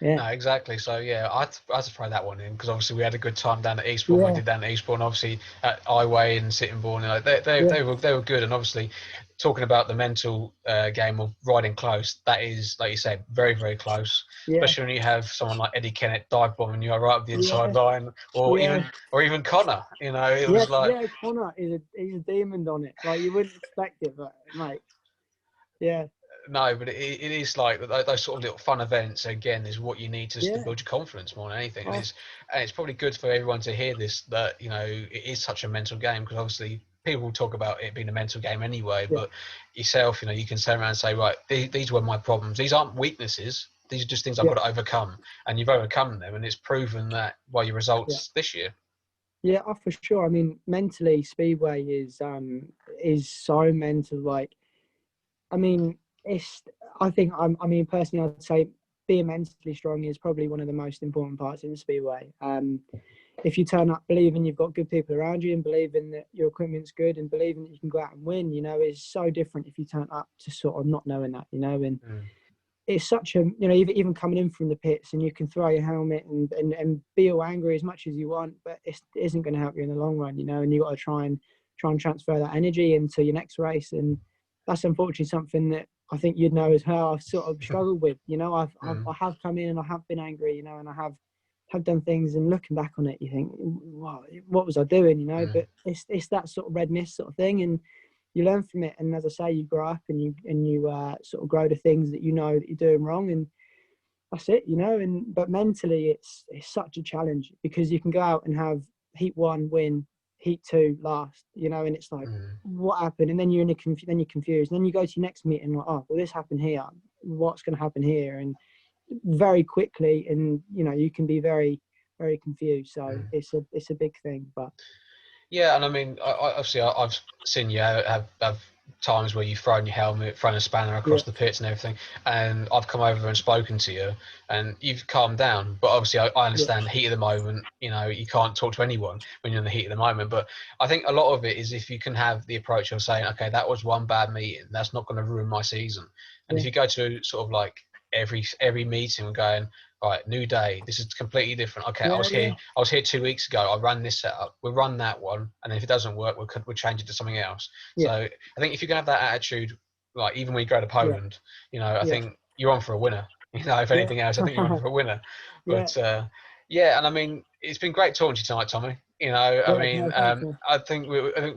Speaker 2: yeah.
Speaker 1: No, exactly. So, yeah, I had to throw that one in, because obviously we had a good time down at Eastbourne. We did down at Eastbourne, obviously at Highway and Sittingbourne. You know, they were good. And obviously, talking about the mental game of riding close, that is, like you said, very, very close. Especially when you have someone like Eddie Kennett dive bombing you right up the inside line, or even Connor. You know, it was like
Speaker 2: Connor he's a demon on it. Like, you wouldn't expect it, but mate, yeah.
Speaker 1: No, but it is like those sort of little fun events, again, is what you need to build your confidence more than anything. And it's probably good for everyone to hear this, that, you know, it is such a mental game, because obviously people talk about it being a mental game anyway, but yourself, you know, you can turn around and say, right, these were my problems. These aren't weaknesses. These are just things I've got to overcome. And you've overcome them, and it's proven that by your results this year. Yeah,
Speaker 2: for sure. I mean, mentally, Speedway is so mental. Like, I mean, I mean, personally, I'd say being mentally strong is probably one of the most important parts in the Speedway. If you turn up believing you've got good people around you, and believing that your equipment's good, and believing that you can go out and win, you know, it's so different if you turn up to sort of not knowing that, you know. And it's such a, you know, even coming in from the pits, and you can throw your helmet and be all angry as much as you want, but it isn't going to help you in the long run, you know. And you got to try and transfer that energy into your next race. And that's unfortunately something that I think you'd know as well, I've sort of struggled with. You know, I have come in and I have been angry, you know, and I have done things, and looking back on it, you think, wow, what was I doing, you know? But it's that sort of red mist sort of thing, and you learn from it. And as I say, you grow up, and you sort of grow to things that you know that you're doing wrong, and that's it, you know. And but mentally, it's such a challenge, because you can go out and have heat 1 win, heat 2 last, you know, and it's like, what happened? And then you're confused, and then you go to your next meeting like, oh, well, this happened here, what's going to happen here? And very quickly, and you know, you can be very, very confused. So it's a big thing. But
Speaker 1: yeah, and I mean, obviously I've seen you have times where you've thrown your helmet, thrown a spanner across the pits and everything, and I've come over and spoken to you, and you've calmed down. But obviously I understand the heat of the moment, you know, you can't talk to anyone when you're in the heat of the moment. But I think a lot of it is if you can have the approach of saying, okay, that was one bad meeting, that's not going to ruin my season. And if you go to sort of like every meeting and going, right, new day, this is completely different. Okay, I was here 2 weeks ago, I ran this setup, we'll run that one, and if it doesn't work, we'll change it to something else. So I think if you can have that attitude, like even when you go to Poland, you know, I think you're on for a winner. You know, if anything else, I think you're on for a winner. But and I mean, it's been great talking to you tonight, Tommy. You know, I
Speaker 2: Yeah,
Speaker 1: mean,
Speaker 2: no, thanks, man.
Speaker 1: I think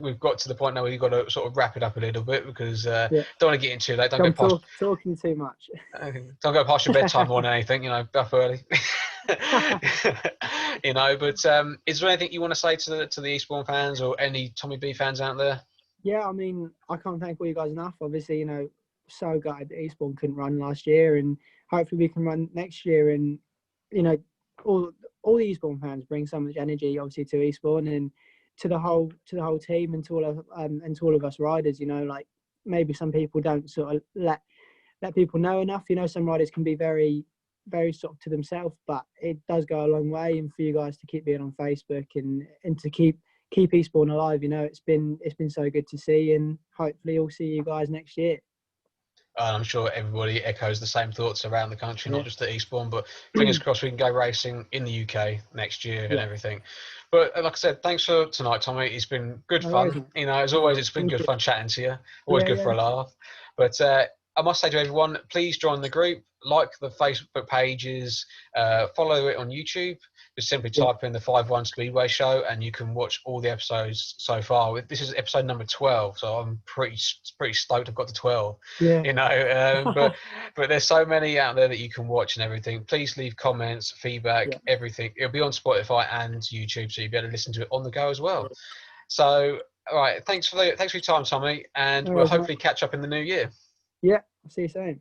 Speaker 1: we've got to the point now where we've got to sort of wrap it up a little bit because don't
Speaker 2: Yeah,
Speaker 1: want to get into too late. Don't go
Speaker 2: I'm
Speaker 1: past
Speaker 2: talking too much.
Speaker 1: your bedtime or anything. You know, up early. You know, but is there anything you want to say to the Eastbourne fans or any Tommy B fans out there?
Speaker 2: Yeah, I mean, I can't thank all you guys enough. Obviously, so glad that Eastbourne couldn't run last year, and hopefully we can run next year. And you know, all the Eastbourne fans bring so much energy, obviously, to Eastbourne and to the whole team and to all of us riders. You know, like maybe some people don't sort of let people know enough. You know, some riders can be very sort of to themselves, but it does go a long way. And for you guys to keep being on Facebook and to keep Eastbourne alive, you know, it's been so good to see, and hopefully we'll see you guys next year.
Speaker 1: I'm sure everybody echoes the same thoughts around the country,
Speaker 2: Yeah,
Speaker 1: not just at Eastbourne, but fingers crossed we can go racing in the UK next year and
Speaker 2: yeah.
Speaker 1: everything. But like I said, thanks for tonight, Tommy. It's been good
Speaker 2: No worries,
Speaker 1: fun.
Speaker 2: mate.
Speaker 1: You know, as
Speaker 2: No,
Speaker 1: always, it's been
Speaker 2: thank
Speaker 1: good
Speaker 2: you.
Speaker 1: fun chatting to you. Always
Speaker 2: Yeah,
Speaker 1: good
Speaker 2: yeah,
Speaker 1: for a laugh. But I must say to everyone, please join the group, like the Facebook pages, follow it on YouTube. Just simply
Speaker 2: yeah,
Speaker 1: type in the 5-1 Speedway Show, and you can watch all the episodes so far. This is episode number 12, so I'm pretty stoked I've got to 12.
Speaker 2: yeah.
Speaker 1: You know, but there's so many out there that you can watch and everything. Please leave comments, feedback,
Speaker 2: Yeah.
Speaker 1: everything. It'll be on Spotify and YouTube, so you'll be able to listen to it on the go as well. So, all right, thanks for your time, Tommy, and
Speaker 2: No
Speaker 1: we'll
Speaker 2: worries, mate.
Speaker 1: hopefully catch up in the new year.
Speaker 2: Yeah, I'll see you soon.